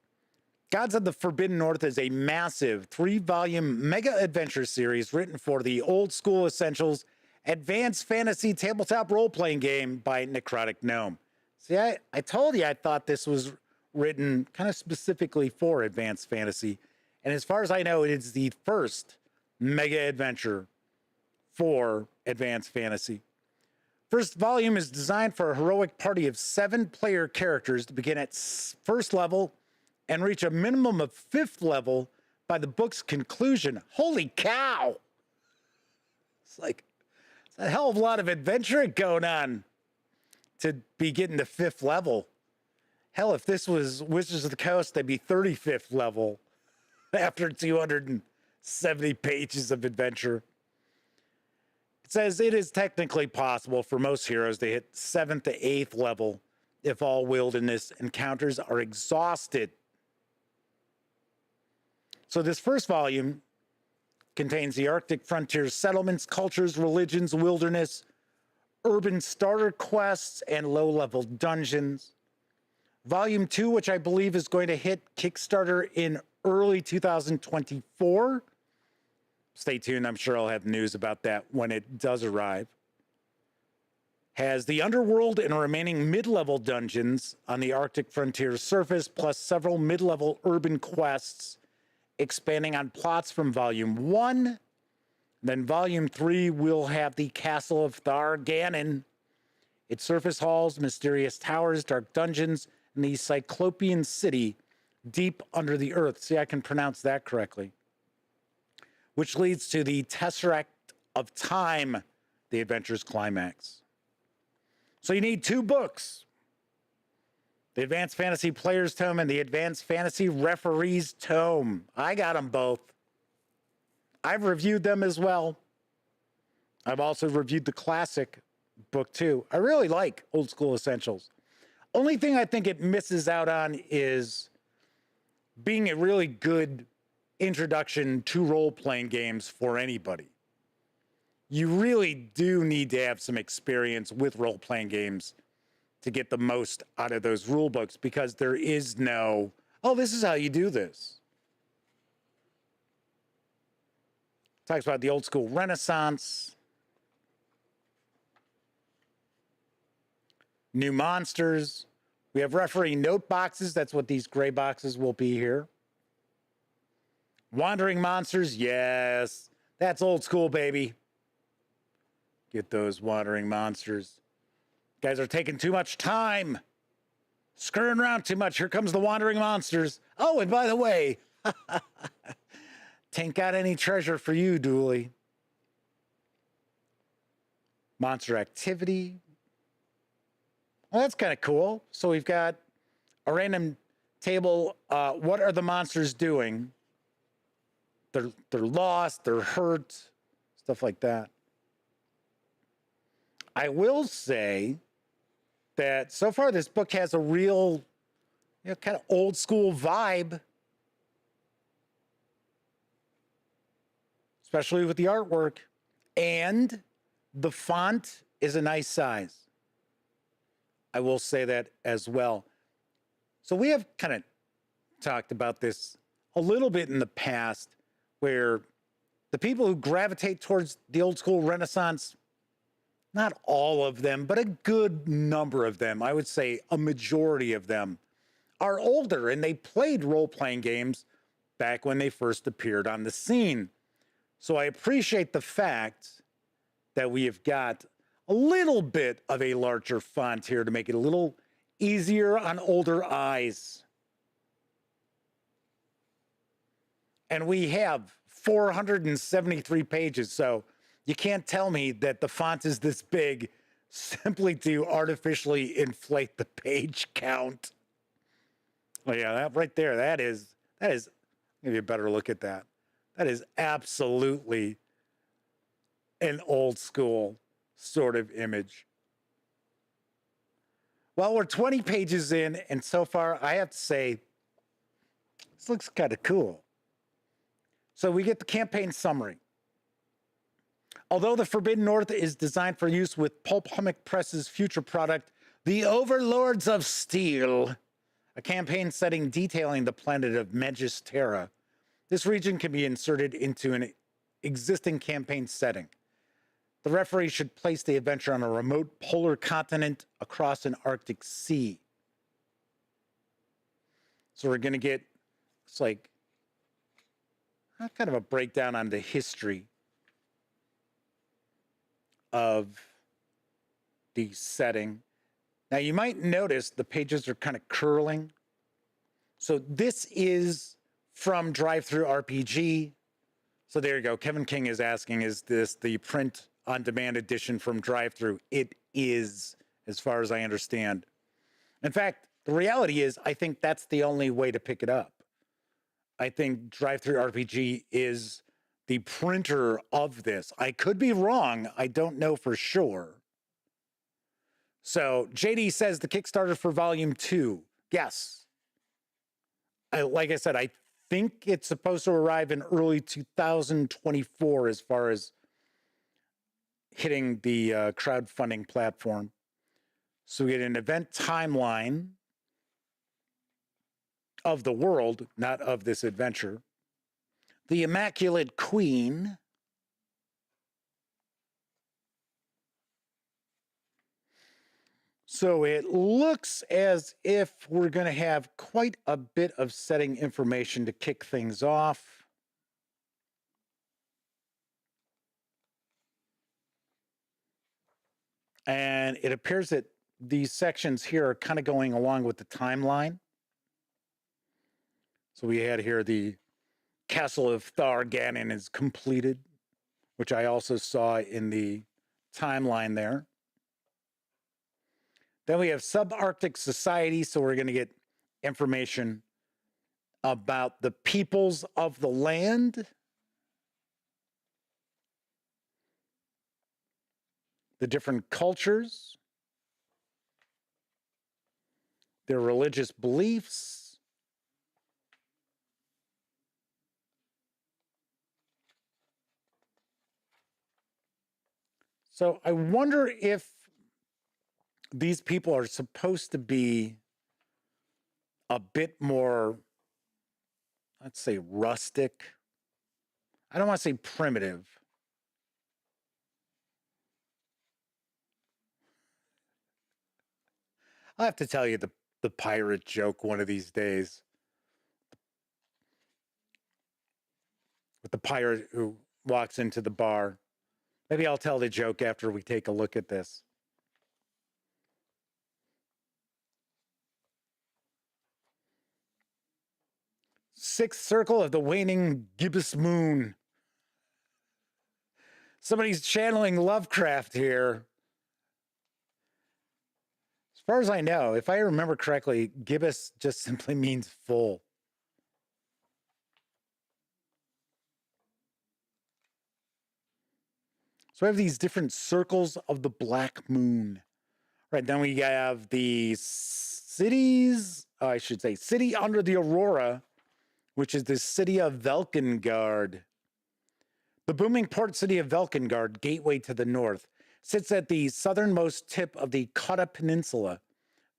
Gods of the Forbidden North is a massive 3-volume mega adventure series written for the old school essentials advanced fantasy tabletop role-playing game by Necrotic Gnome. See, I told you I thought this was written kind of specifically for advanced fantasy. And as far as I know, it is the first mega adventure for advanced fantasy. First volume is designed for a heroic party of 7 player characters to begin at first level and reach a minimum of 5th level by the book's conclusion. Holy cow! It's like, it's a hell of a lot of adventure going on to be getting to 5th level. Hell, if this was Wizards of the Coast, they'd be 35th level after 270 pages of adventure. It says it is technically possible for most heroes to hit 7th to 8th level if all wilderness encounters are exhausted. So this first volume contains the Arctic frontier settlements, cultures, religions, wilderness, urban starter quests, and low-level dungeons. Volume 2, which I believe is going to hit Kickstarter in early 2024. Stay tuned. I'm sure I'll have news about that when it does arrive. Has the underworld and remaining mid-level dungeons on the Arctic frontier surface, plus several mid-level urban quests, expanding on plots from Volume 1. Then Volume 3 will have the Castle of Tharganon, its surface halls, mysterious towers, dark dungeons, and the Cyclopean city deep under the earth. See, I can pronounce that correctly. which leads to the Tesseract of Time, the adventure's climax. So you need 2 books, the Advanced Fantasy Player's Tome and the Advanced Fantasy Referee's Tome. I got them both. I've reviewed them as well. I've also reviewed the classic book too. I really like Old School Essentials. Only thing I think it misses out on is being a really good introduction to role-playing games for anybody. You really do need to have some experience with role-playing games to get the most out of those rule books, because there is no, oh, this is how you do this. Talks about the old school Renaissance, new monsters. We have referee note boxes. That's what these gray boxes will be here. Wandering monsters. Yes, that's old school, baby. Get those wandering monsters. Guys are taking too much time. Screwing around too much. Here comes the wandering monsters. Oh, and by the way, tain't got any treasure for you, Dooley. Monster activity. Well, that's kind of cool. So we've got a random table. What are the monsters doing? They're lost, they're hurt, stuff like that. I will say that so far this book has a real, kind of old school vibe, especially with the artwork, and the font is a nice size. I will say that as well. So we have kind of talked about this a little bit in the past, where the people who gravitate towards the old school Renaissance, not all of them, but a good number of them, I would say a majority of them, are older and they played role-playing games back when they first appeared on the scene. So I appreciate the fact that we have got a little bit of a larger font here to make it a little easier on older eyes. And we have 473 pages, so you can't tell me that the font is this big simply to artificially inflate the page count. Well, yeah, that right there, that is, I'll give you a better look at that. That is absolutely an old school sort of image. Well, we're 20 pages in, and so far, I have to say, this looks kind of cool. So we get the campaign summary. Although the Forbidden North is designed for use with Pulp Hummock Press's future product, the Overlords of Steel, a campaign setting detailing the planet of Megis Terra, this region can be inserted into an existing campaign setting. The referee should place the adventure on a remote polar continent across an Arctic sea. So we're going to get, it's like, kind of a breakdown on the history of the setting. Now you might notice the pages are kind of curling. So this is from DriveThruRPG. So there you go. Kevin King is asking, is this the print on demand edition from DriveThru? It is, as far as I understand. In fact, the reality is, I think that's the only way to pick it up. I think DriveThruRPG is the printer of this. I could be wrong. I don't know for sure. So JD says the Kickstarter for Volume 2. Yes. Like I said, I think it's supposed to arrive in early 2024 as far as hitting the crowdfunding platform. So we get an event timeline of the world, not of this adventure. The Immaculate Queen. So it looks as if we're going to have quite a bit of setting information to kick things off. And it appears that these sections here are kind of going along with the timeline. So we had here the Castle of Tharganon is completed, which I also saw in the timeline there. Then we have Subarctic Society, so we're going to get information about the peoples of the land. The different cultures. Their religious beliefs. So I wonder if these people are supposed to be a bit more, let's say, rustic. I don't want to say primitive. I'll have to tell you the pirate joke one of these days. With the pirate who walks into the bar. Maybe I'll tell the joke after we take a look at this. Sixth circle of the waning gibbous moon. Somebody's channeling Lovecraft here. As far as I know, if I remember correctly, gibbous just simply means full. So we have these different circles of the black moon. Right, then we have the cities, I should say, city under the aurora, which is the city of Velkengard. The booming port city of Velkengard, gateway to the north, sits at the southernmost tip of the Kata Peninsula.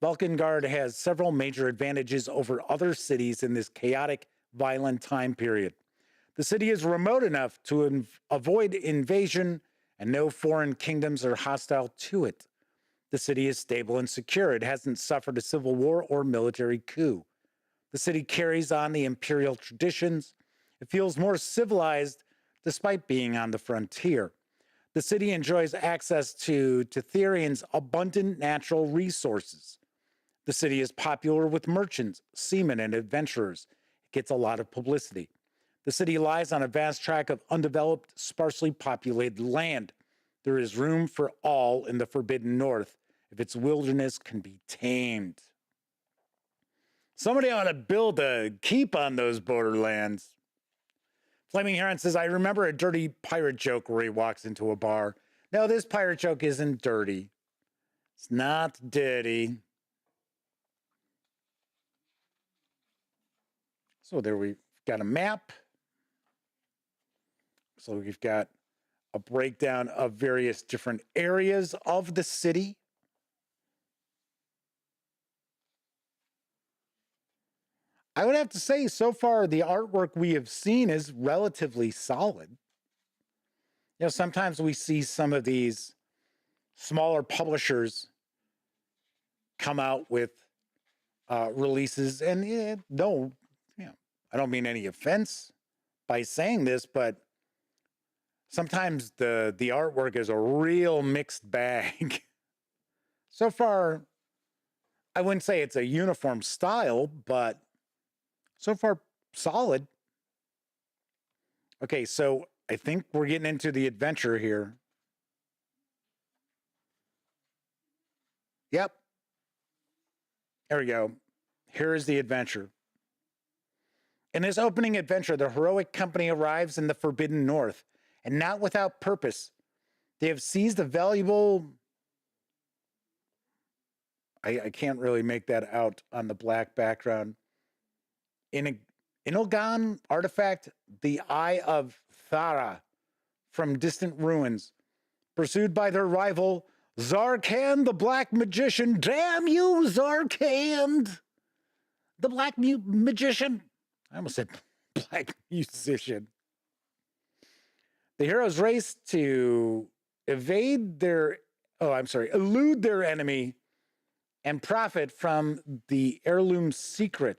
Velkengard has several major advantages over other cities in this chaotic, violent time period. The city is remote enough to avoid invasion, and no foreign kingdoms are hostile to it. The city is stable and secure. It hasn't suffered a civil war or military coup. The city carries on the imperial traditions. It feels more civilized despite being on the frontier. The city enjoys access to Tetherian's abundant natural resources. The city is popular with merchants, seamen, and adventurers. It gets a lot of publicity. The city lies on a vast tract of undeveloped, sparsely populated land. There is room for all in the Forbidden North if its wilderness can be tamed. Somebody ought to build a keep on those borderlands. Flaming Heron says, I remember a dirty pirate joke where he walks into a bar. No, this pirate joke isn't dirty. It's not dirty. So there we've got a map. So we've got a breakdown of various different areas of the city. I would have to say, so far, the artwork we have seen is relatively solid. You know, sometimes we see some of these smaller publishers come out with releases, and no, you know, I don't mean any offense by saying this, but sometimes the artwork is a real mixed bag. So far, I wouldn't say it's a uniform style, but so far, solid. Okay, so I think we're getting into the adventure here. Yep. There we go. Here is the adventure. In this opening adventure, the heroic company arrives in the Forbidden North, and not without purpose. They have seized a valuable... I can't really make that out on the black background. Inilgan artifact, the Eye of Thara, from distant ruins, pursued by their rival, Zarkand the Black Magician. Damn you, Zarkand! The Black Magician. I almost said Black Musician. The heroes race to elude their enemy and profit from the heirloom secret.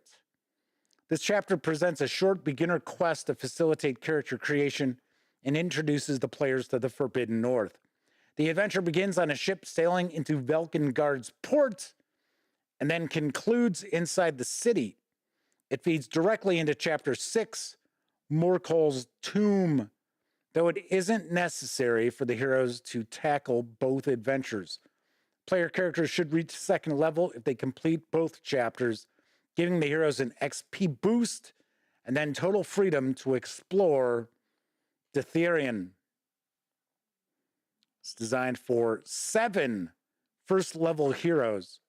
This chapter presents a short beginner quest to facilitate character creation and introduces the players to the Forbidden North. The adventure begins on a ship sailing into Velkengard's port and then concludes inside the city. It feeds directly into Chapter 6, Morkol's tomb, though it isn't necessary for the heroes to tackle both adventures. Player characters should reach second level if they complete both chapters, giving the heroes an XP boost and then total freedom to explore Ditherion. It's designed for 7 first-level heroes.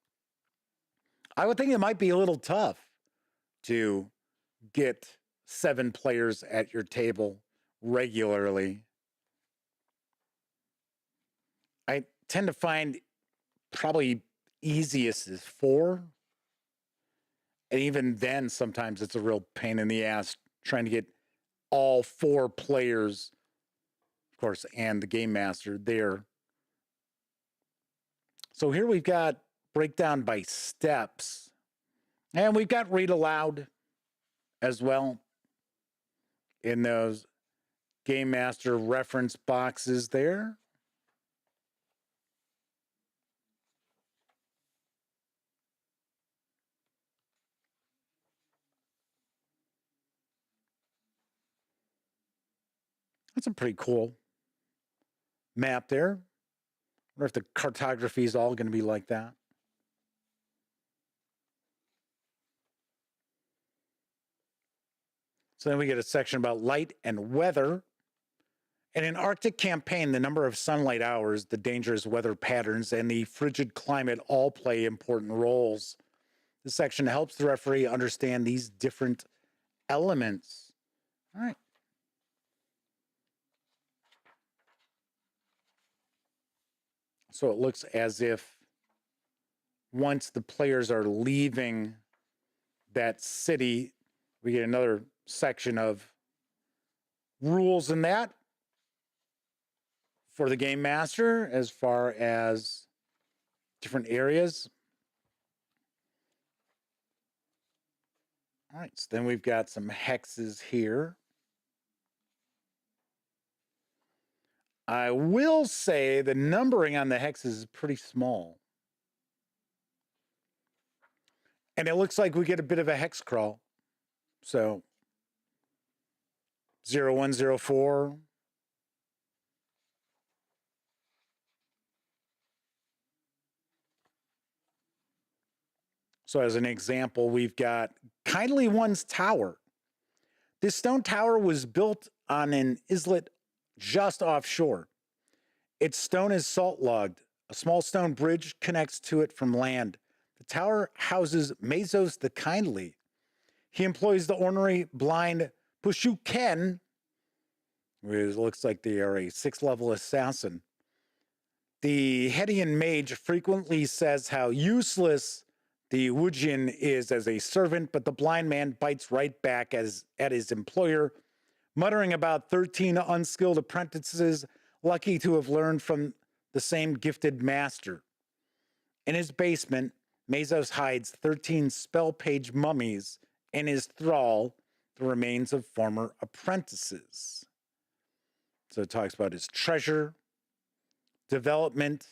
I would think it might be a little tough to get 7 players at your table regularly. I tend to find probably easiest is 4. And even then, sometimes it's a real pain in the ass trying to get all 4 players, of course, and the game master there. So here we've got breakdown by steps. And we've got read aloud as well in those game master reference boxes there. That's a pretty cool map there. I wonder if the cartography is all going to be like that. So then we get a section about light and weather. In an Arctic campaign, the number of sunlight hours, the dangerous weather patterns, and the frigid climate all play important roles. This section helps the referee understand these different elements. All right. So it looks as if once the players are leaving that city, we get another section of rules in that for the game master as far as different areas. All right, so then we've got some hexes here. I will say the numbering on the hexes is pretty small. And it looks like we get a bit of a hex crawl. So 0104. So as an example, we've got Kindly One's Tower. This stone tower was built on an islet just offshore. Its stone is salt logged. A small stone bridge connects to it from land. The tower houses Mazos the Kindly. He employs the ornery, blind Pushuken, which looks like they are a 6th-level assassin. The Hedian mage frequently says how useless the Wujian is as a servant, but the blind man bites right back at his employer, muttering about 13 unskilled apprentices lucky to have learned from the same gifted master. In his basement, Mazos hides 13 spell page mummies and his thrall, the remains of former apprentices. So it talks about his treasure, development.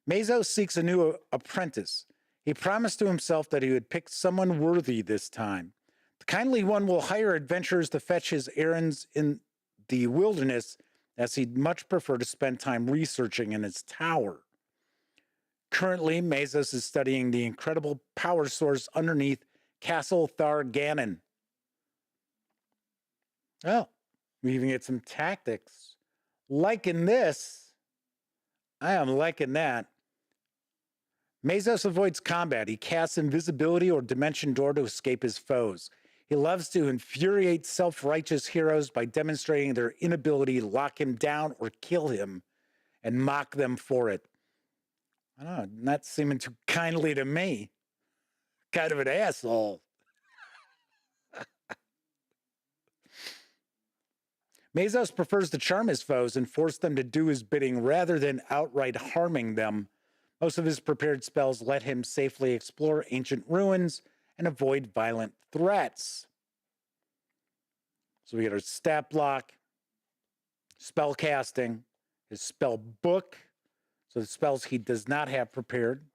Mazos seeks a new apprentice. He promised to himself that he would pick someone worthy this time. The Kindly One will hire adventurers to fetch his errands in the wilderness, as he'd much prefer to spend time researching in his tower. Currently, Mazos is studying the incredible power source underneath Castle Tharganon. Oh, we even get some tactics. Liking this. I am liking that. Mazos avoids combat. He casts invisibility or dimension door to escape his foes. He loves to infuriate self-righteous heroes by demonstrating their inability to lock him down or kill him and mock them for it. I don't know, not seeming too kindly to me. Kind of an asshole. Mazos prefers to charm his foes and force them to do his bidding rather than outright harming them. Most of his prepared spells let him safely explore ancient ruins and avoid violent threats. So we get our stat block, spell casting, his spell book, so the spells he does not have prepared.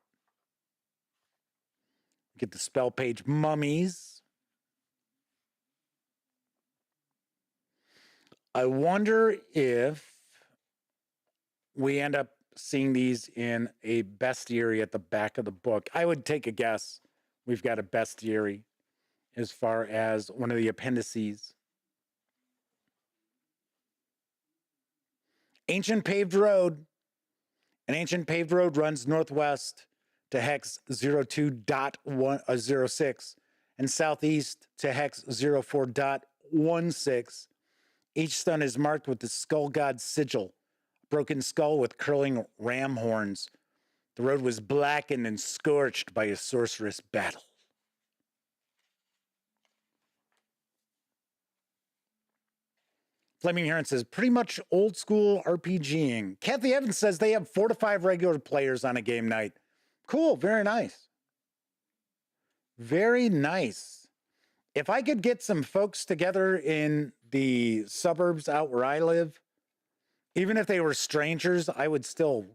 Get the spell page mummies. I wonder if we end up seeing these in a bestiary at the back of the book. I would take a guess. We've got a bestiary as far as one of the appendices. Ancient paved road. An ancient paved road runs northwest to hex 02.06 and southeast to hex 04.16. Each stone is marked with the skull god's sigil, a broken skull with curling ram horns. The road was blackened and scorched by a sorceress battle. Flaming Heron says, pretty much old school RPGing. Kathy Evans says they have 4 to 5 regular players on a game night. Cool, very nice. Very nice. If I could get some folks together in the suburbs out where I live, even if they were strangers, I would still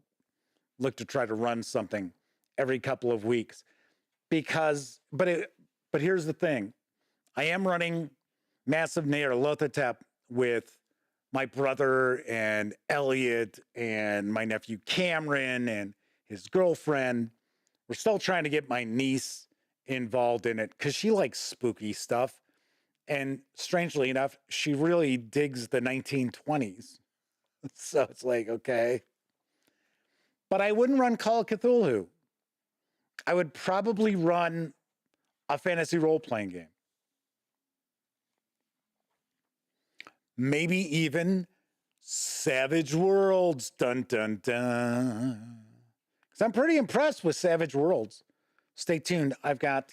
look to try to run something every couple of weeks. But here's the thing. I am running Massive Nyarlathotep with my brother and Elliot and my nephew Cameron and his girlfriend. We're still trying to get my niece involved in it because she likes spooky stuff. And strangely enough, she really digs the 1920s. So it's like, okay. But I wouldn't run Call of Cthulhu. I would probably run a fantasy role-playing game. Maybe even Savage Worlds. Dun, dun, dun. Because I'm pretty impressed with Savage Worlds. Stay tuned. I've got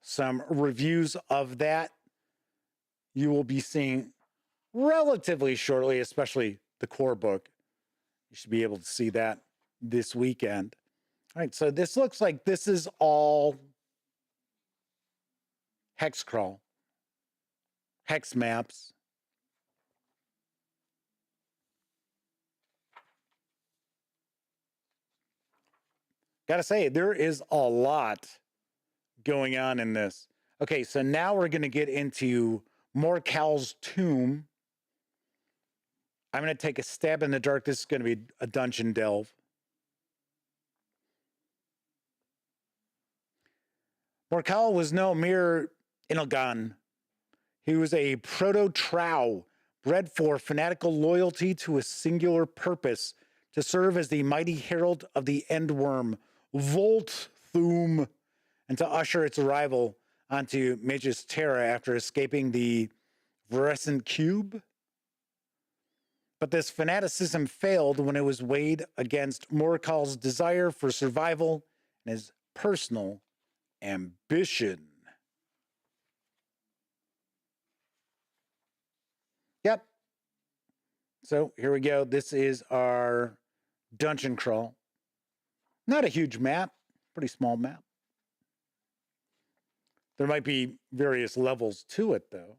some reviews of that you will be seeing relatively shortly, especially the core book. You should be able to see that this weekend. All right, so this looks like this is all hex crawl, hex maps. Gotta say, there is a lot going on in this. Okay, so now we're going to get into Morkal's tomb. I'm going to take a stab in the dark. This is going to be a dungeon delve. Morkal was no mere Inalgan. He was a proto-trow, bred for fanatical loyalty to a singular purpose, to serve as the mighty herald of the Endworm, Volthum, and to usher its arrival onto Magus Terra after escaping the Virescent Cube. But this fanaticism failed when it was weighed against Morkal's desire for survival and his personal ambition. Yep. So here we go. This is our dungeon crawl. Not a huge map, pretty small map. There might be various levels to it, though.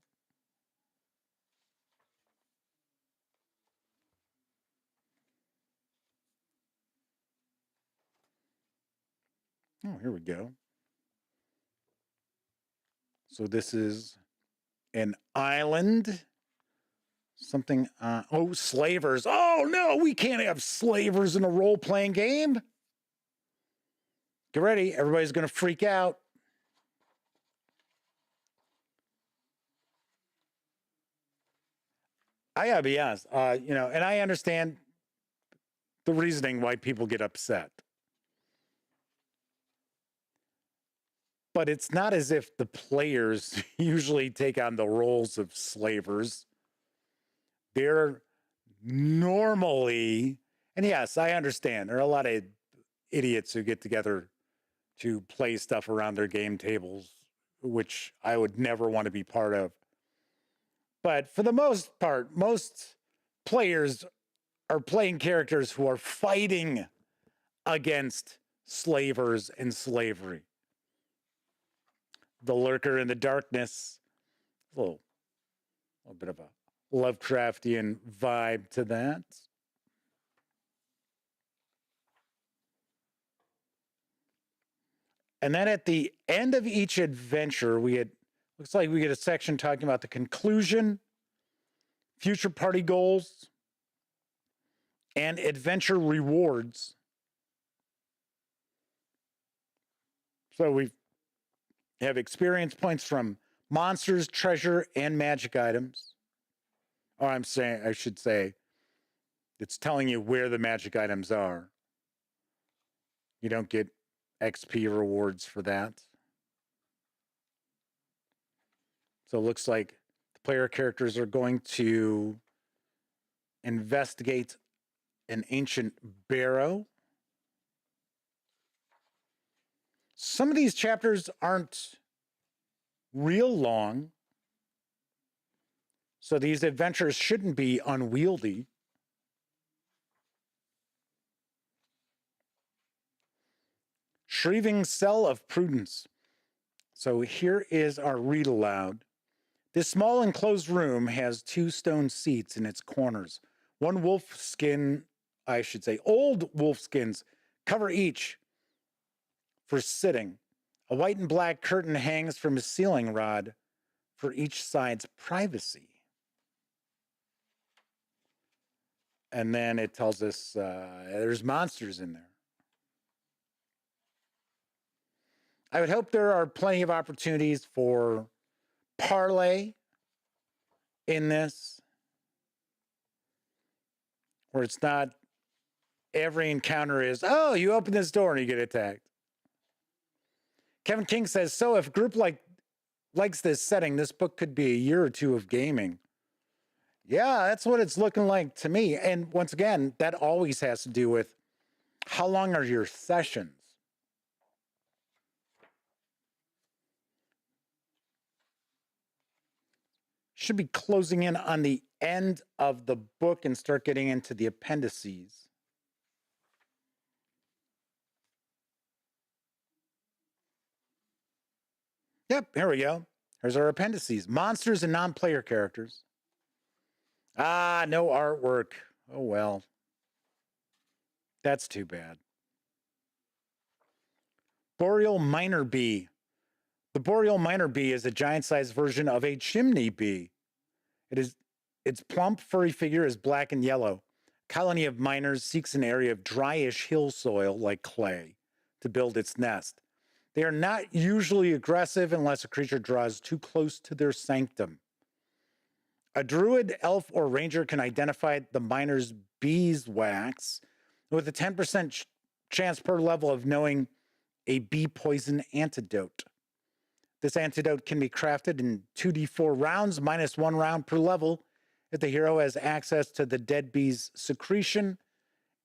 Oh, here we go. So this is an island. Something, oh, slavers. Oh, no, we can't have slavers in a role-playing game. Get ready. Everybody's going to freak out. I gotta be honest, and I understand the reasoning why people get upset. But it's not as if the players usually take on the roles of slavers. They're normally, and yes, I understand, there are a lot of idiots who get together to play stuff around their game tables, which I would never want to be part of. But for the most part, most players are playing characters who are fighting against slavers and slavery. The lurker in the darkness, a little bit of a Lovecraftian vibe to that. And then at the end of each adventure, looks like we get a section talking about the conclusion, future party goals, and adventure rewards. So we have experience points from monsters, treasure, and magic items. Or I should say, it's telling you where the magic items are. You don't get XP rewards for that. So it looks like the player characters are going to investigate an ancient barrow. Some of these chapters aren't real long, so these adventures shouldn't be unwieldy. Shrieking Cell of Prudence. So here is our read aloud. This small enclosed room has 2 stone seats in its corners. Old wolf skins cover each for sitting. A white and black curtain hangs from a ceiling rod for each side's privacy. And then it tells us there's monsters in there. I would hope there are plenty of opportunities for parlay in this, where it's not every encounter is, oh, you open this door and you get attacked. Kevin King says, so if a group likes this setting, this book could be a year or 2 of gaming. Yeah, that's what it's looking like to me. And once again, that always has to do with how long are your sessions? Should be closing in on the end of the book and start getting into the appendices. Yep, here we go. Here's our appendices. Monsters and non-player characters. Ah, no artwork. Oh, well. That's too bad. Boreal Minor Bee. The Boreal Minor Bee is a giant-sized version of a chimney bee. Its plump, furry figure is black and yellow. A colony of miners seeks an area of dryish hill soil, like clay, to build its nest. They are not usually aggressive unless a creature draws too close to their sanctum. A druid, elf, or ranger can identify the miner's beeswax with a 10% chance per level of knowing a bee poison antidote. This antidote can be crafted in 2d4 rounds, minus 1 round per level, if the hero has access to the dead bee's secretion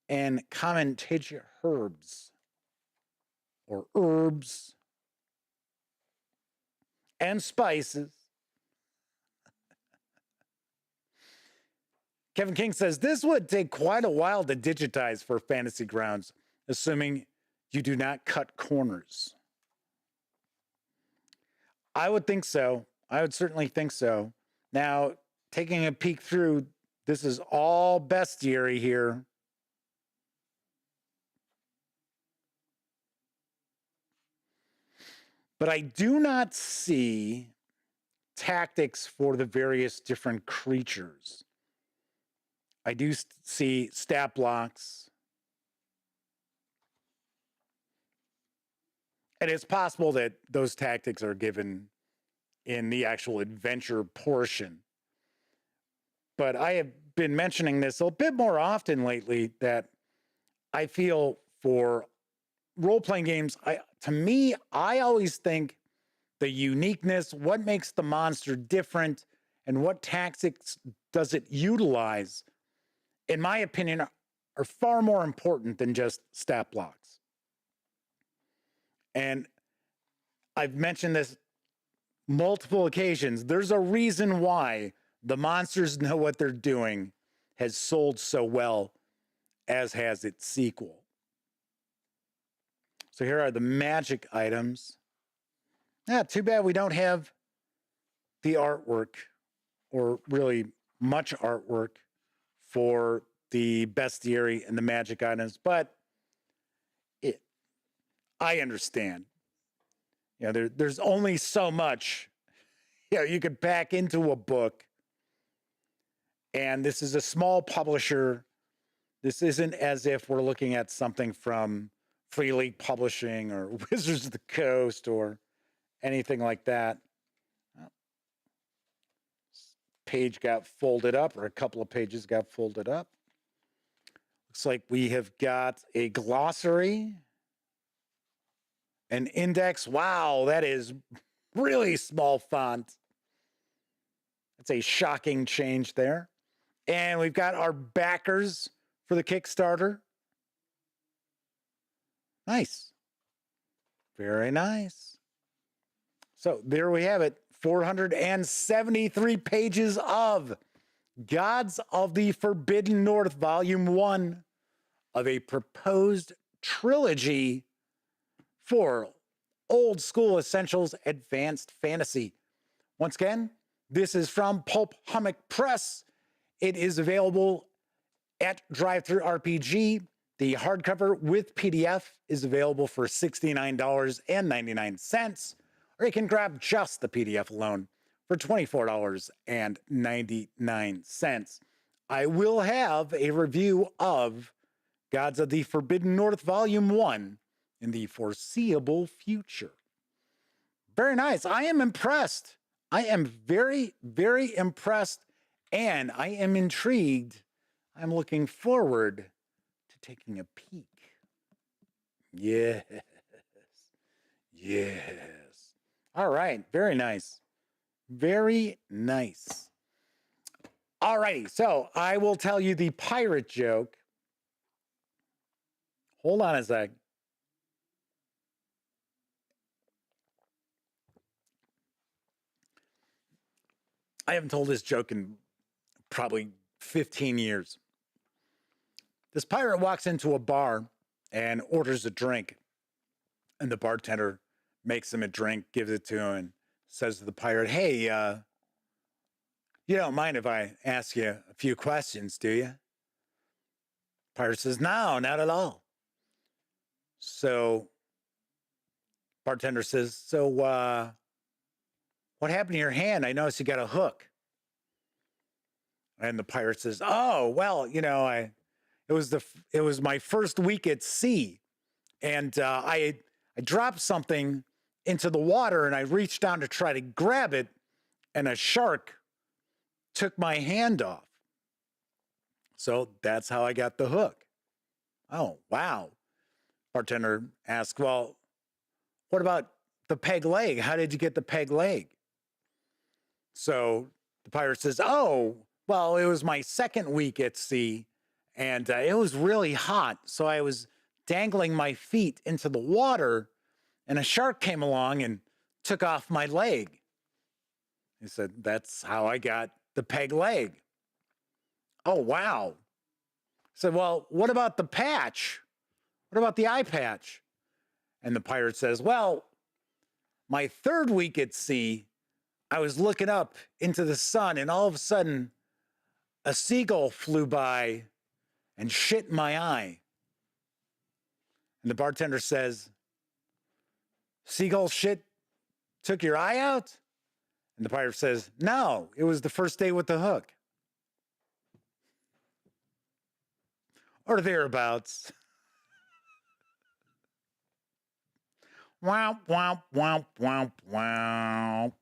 and common herbs, or herbs, and spices. Kevin King says, this would take quite a while to digitize for Fantasy Grounds, assuming you do not cut corners. I would think so. I would certainly think so. Now, taking a peek through, this is all bestiary here. But I do not see tactics for the various different creatures. I do see stat blocks. And it's possible that those tactics are given in the actual adventure portion. But I have been mentioning this a bit more often lately, that I feel for role-playing games, to me, I always think the uniqueness, what makes the monster different, and what tactics does it utilize, in my opinion, are far more important than just stat blocks. And I've mentioned this multiple occasions. There's a reason why The Monsters Know What They're Doing has sold so well, as has its sequel. So here are the magic items. Too bad we don't have the artwork, or really much artwork, for the bestiary and the magic items, but I understand. You know, there's only so much, you know, you could pack into a book, And this is a small publisher. This isn't as if we're looking at something from Free League Publishing or Wizards of the Coast or anything like that. Page got folded up, or a couple of pages got folded up. Looks like we have got a glossary, an index. Wow, that is really small font. That's a shocking change there. And we've got our backers for the Kickstarter. Nice. Very nice. So there we have it. 473 pages of Gods of the Forbidden North, Volume 1 of a proposed trilogy for old school essentials advanced fantasy. Once again, this is from Pulp Hummock Press. It is available at DriveThruRPG. The hardcover with PDF is available for $69.99, or you can grab just the PDF alone for $24.99. I will have a review of Gods of the Forbidden North Volume 1 in the foreseeable future. Very nice. I am impressed. I am very, very impressed, and I am intrigued. I'm looking forward to taking a peek. Yes. Yes. All right. Very nice. Very nice. All righty. So I will tell you the pirate joke. Hold on a sec. I haven't told this joke in probably 15 years. This pirate walks into a bar and orders a drink. And the bartender makes him a drink, gives it to him, and says to the pirate, "Hey, you don't mind if I ask you a few questions, do you?" Pirate says, "No, not at all." So bartender says, "So what happened to your hand? I noticed you got a hook." And the pirate says, "Oh, well, you know, it was my first week at sea, and I dropped something into the water, and I reached down to try to grab it, and a shark took my hand off. So that's how I got the hook." "Oh, wow." Bartender asked, "Well, what about the peg leg? How did you get the peg leg?" So the pirate says, "Oh, well, it was my second week at sea, and it was really hot. So I was dangling my feet into the water, and a shark came along and took off my leg." He said, "That's how I got the peg leg." "Oh, wow." He said, "Well, what about the patch? What about the eye patch?" And the pirate says, "Well, my third week at sea, I was looking up into the sun, and all of a sudden, a seagull flew by and shit in my eye." And the bartender says, "Seagull shit took your eye out?" And the pirate says, "No, it was the first day with the hook." Or thereabouts. Wow, wow, wow, wow, wow.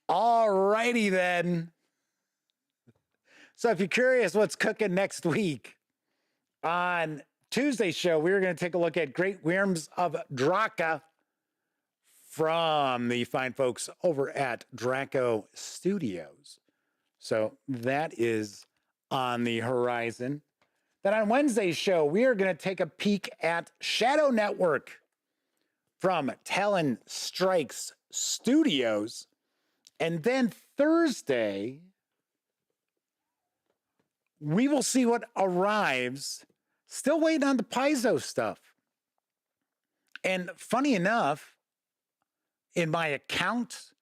All righty then. So if you're curious what's cooking next week, on Tuesday's show, we're going to take a look at Great Worms of Draka from the fine folks over at Draco Studios. So that is on the horizon. Then on Wednesday's show, we are going to take a peek at Shadow Network from Talon Strikes Studios. And then Thursday, we will see what arrives. Still waiting on the Paizo stuff. And funny enough, in my account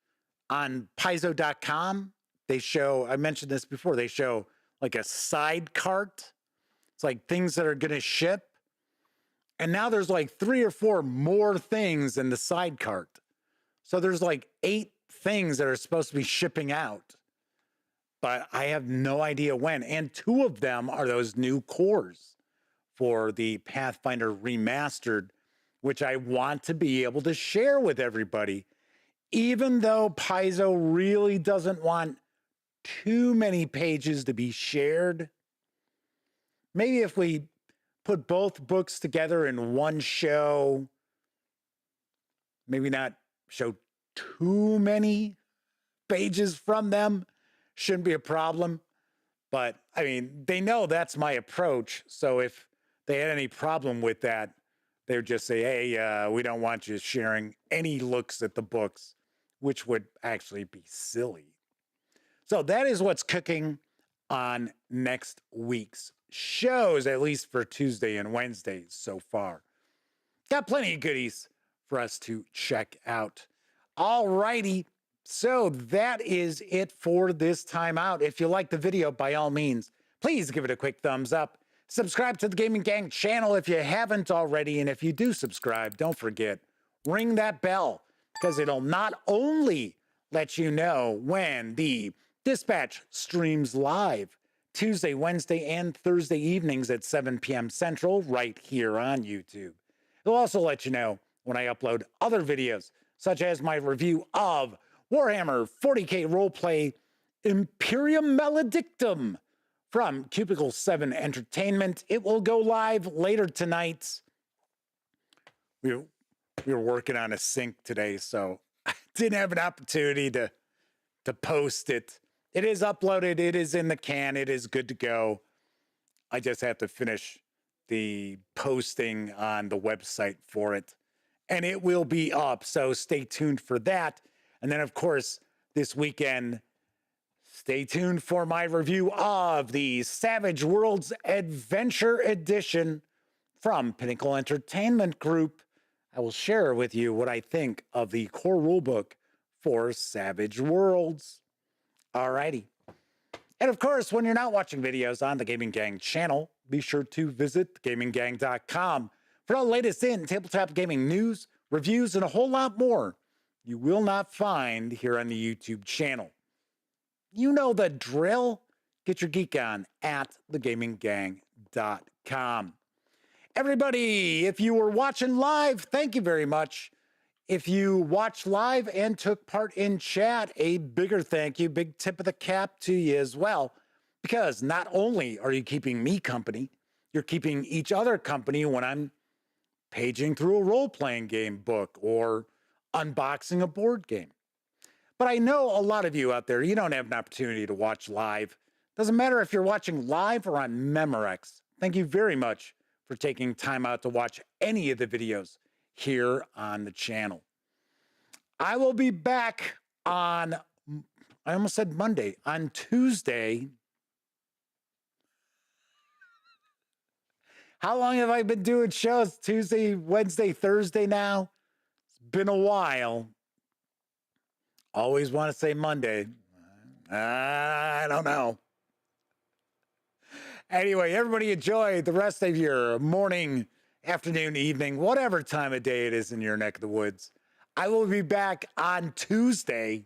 on Paizo.com, they show, I mentioned this before, they show like a side cart. It's like things that are going to ship. And now there's like 3 or 4 more things in the side cart. So there's like 8 things that are supposed to be shipping out. but I have no idea when. And 2 of them are those new cores for the Pathfinder Remastered, which I want to be able to share with everybody, even though Paizo really doesn't want too many pages to be shared. Maybe if we put both books together in one show, maybe not show too many pages from them, shouldn't be a problem. But I mean, they know that's my approach. So if they had any problem with that, they would just say, hey, we don't want you sharing any looks at the books, which would actually be silly. So that is what's cooking on next week's shows, at least for Tuesday and Wednesdays so far. Got plenty of goodies for us to check out. All righty. So that is it for this time out. If you like the video, by all means, please give it a quick thumbs up. Subscribe to the Gaming Gang channel if you haven't already. And if you do subscribe, don't forget, ring that bell, because it'll not only let you know when the Dispatch streams live Tuesday, Wednesday, and Thursday evenings at 7 p.m. Central right here on YouTube. It'll also let you know when I upload other videos, such as my review of Warhammer 40K Roleplay Imperium Maledictum from Cubicle 7 Entertainment. It will go live later tonight. We were working on a sync today, so I didn't have an opportunity to post it. It is uploaded. It is in the can. It is good to go. I just have to finish the posting on the website for it, and it will be up. So stay tuned for that. And then, of course, this weekend, stay tuned for my review of the Savage Worlds Adventure Edition from Pinnacle Entertainment Group. I will share with you what I think of the core rulebook for Savage Worlds. Alrighty. And of course, when you're not watching videos on the Gaming Gang channel, be sure to visit gaminggang.com for the latest in tabletop gaming news, reviews, and a whole lot more you will not find here on the YouTube channel. You know the drill. Get your geek on at thegaminggang.com. Everybody, if you were watching live, thank you very much. If you watched live and took part in chat, a bigger thank you, big tip of the cap to you as well, because not only are you keeping me company, you're keeping each other company when I'm paging through a role-playing game book or unboxing a board game. But I know a lot of you out there, you don't have an opportunity to watch live. Doesn't matter if you're watching live or on Memorex. Thank you very much for taking time out to watch any of the videos here on the channel. I will be back on, I almost said Monday, on Tuesday. How long have I been doing shows? Tuesday, Wednesday, Thursday now? It's been a while. Always want to say Monday. I don't know. Anyway, everybody enjoy the rest of your morning, afternoon, evening, whatever time of day it is in your neck of the woods. I will be back on Tuesday.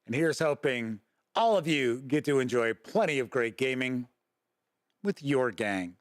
And here's hoping all of you get to enjoy plenty of great gaming with your gang.